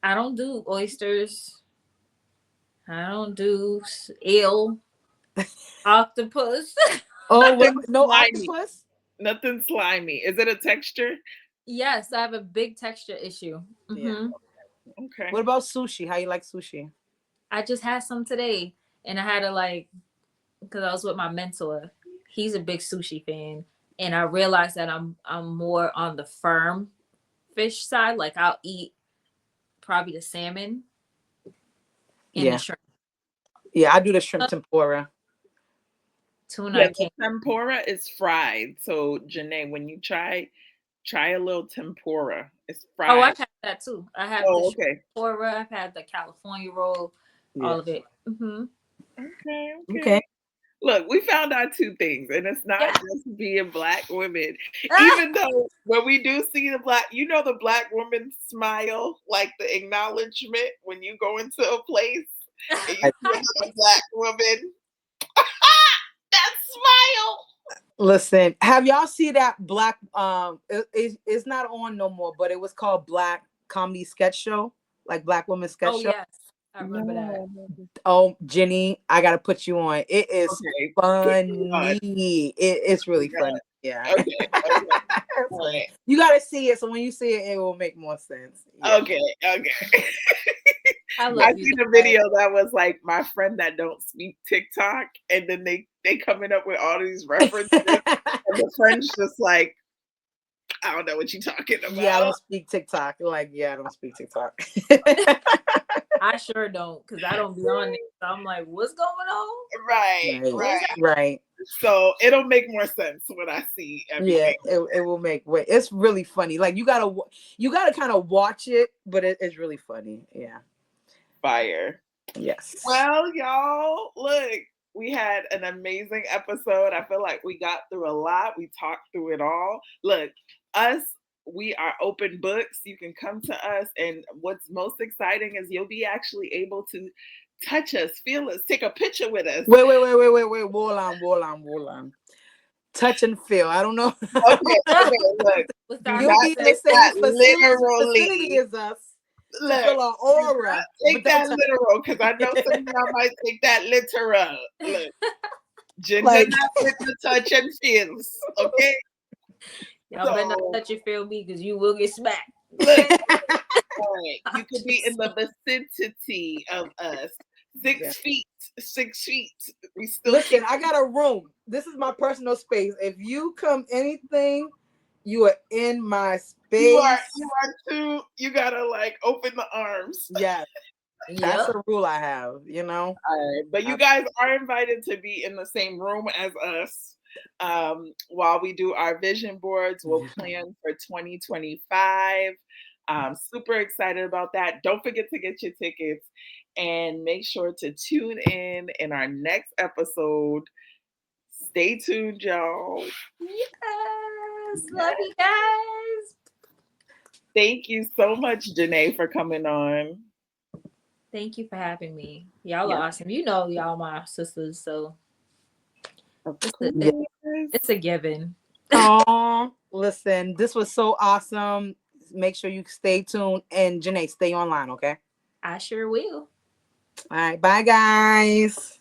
I don't do oysters. I don't do eel, octopus. Oh, Nothing no slimy. octopus. Nothing slimy. Is it a texture? Yes, I have a big texture issue. Yeah. Okay. What about sushi? How you like sushi? I just had some today, and I had to because I was with my mentor. He's a big sushi fan, and I realized that I'm more on the firm fish side. Like I'll eat probably the salmon and the shrimp. Yeah, I do the shrimp tempura. Tuna. Yeah, I can't. tempura is fried. So Jenae, when you try Try a little tempura. It's Oh, fried. I've had that too. I have Oh, the okay. tempura. I've had the California roll. All Yeah. of it. Okay. Okay. Look, we found out two things, and it's not Yeah. just being Black women. Ah! Even though when we do see the the Black woman smile, like the acknowledgement when you go into a place and you see another Black woman, that smile. Listen, have y'all seen that Black it's not on no more, but it was called Black Comedy Sketch Show, like Black Women Sketch Oh Show. yes, I remember that. Oh, Jenny, I gotta put you on. It is Okay. funny. It's really funny. Yeah. Okay. All right. You gotta see it, so when you see it, it will make more sense. Yeah. Okay. I I love you. seen a video that was like my friend that don't speak TikTok, and then they coming up with all these references, and the friend's just like, I don't know what you're talking about. Yeah, I don't speak TikTok. Like, yeah, I don't speak TikTok. I sure don't, because I don't be on it. So I'm like, what's going on? Right. So it'll make more sense when I see everything. Yeah, it will make way. It's really funny. Like you gotta kind of watch it, but it's really funny. Yeah. Fire. Yes. Well, y'all, look, we had an amazing episode. I feel like we got through a lot. We talked through it all. Look, we are open books. You can come to us, and what's most exciting is you'll be actually able to touch us, feel us, take a picture with us. Wait. Hold on. Touch and feel. I don't know. Okay, look. You'll be in the same vicinity as us. Look, feel our aura. Take that literal, because I know some of y'all might take that literal. Look, Ginger Like- with the touch and feels. Okay. Y'all better not touch and feel me, because you will get smacked. Look, right. You could be in the vicinity of us. 6 feet. 6 feet. We still listen. I got a room. This is my personal space. If you come anything, you are in my space. You are too. You gotta like open the arms. Yeah. That's a rule I have, you know. All right. But you guys are invited to be in the same room as us while we do our vision boards. We'll plan for 2025. Super excited about that. Don't forget to get your tickets and make sure to tune in our next episode. Stay tuned, y'all. Yes. Love you guys. Thank you so much, Jenae, for coming on. Thank you for having me. Y'all are awesome. You know, y'all my sisters, so it's a given. Oh, listen, this was so awesome. Make sure you stay tuned, and Jenae, stay online, okay? I sure will. All right, bye guys.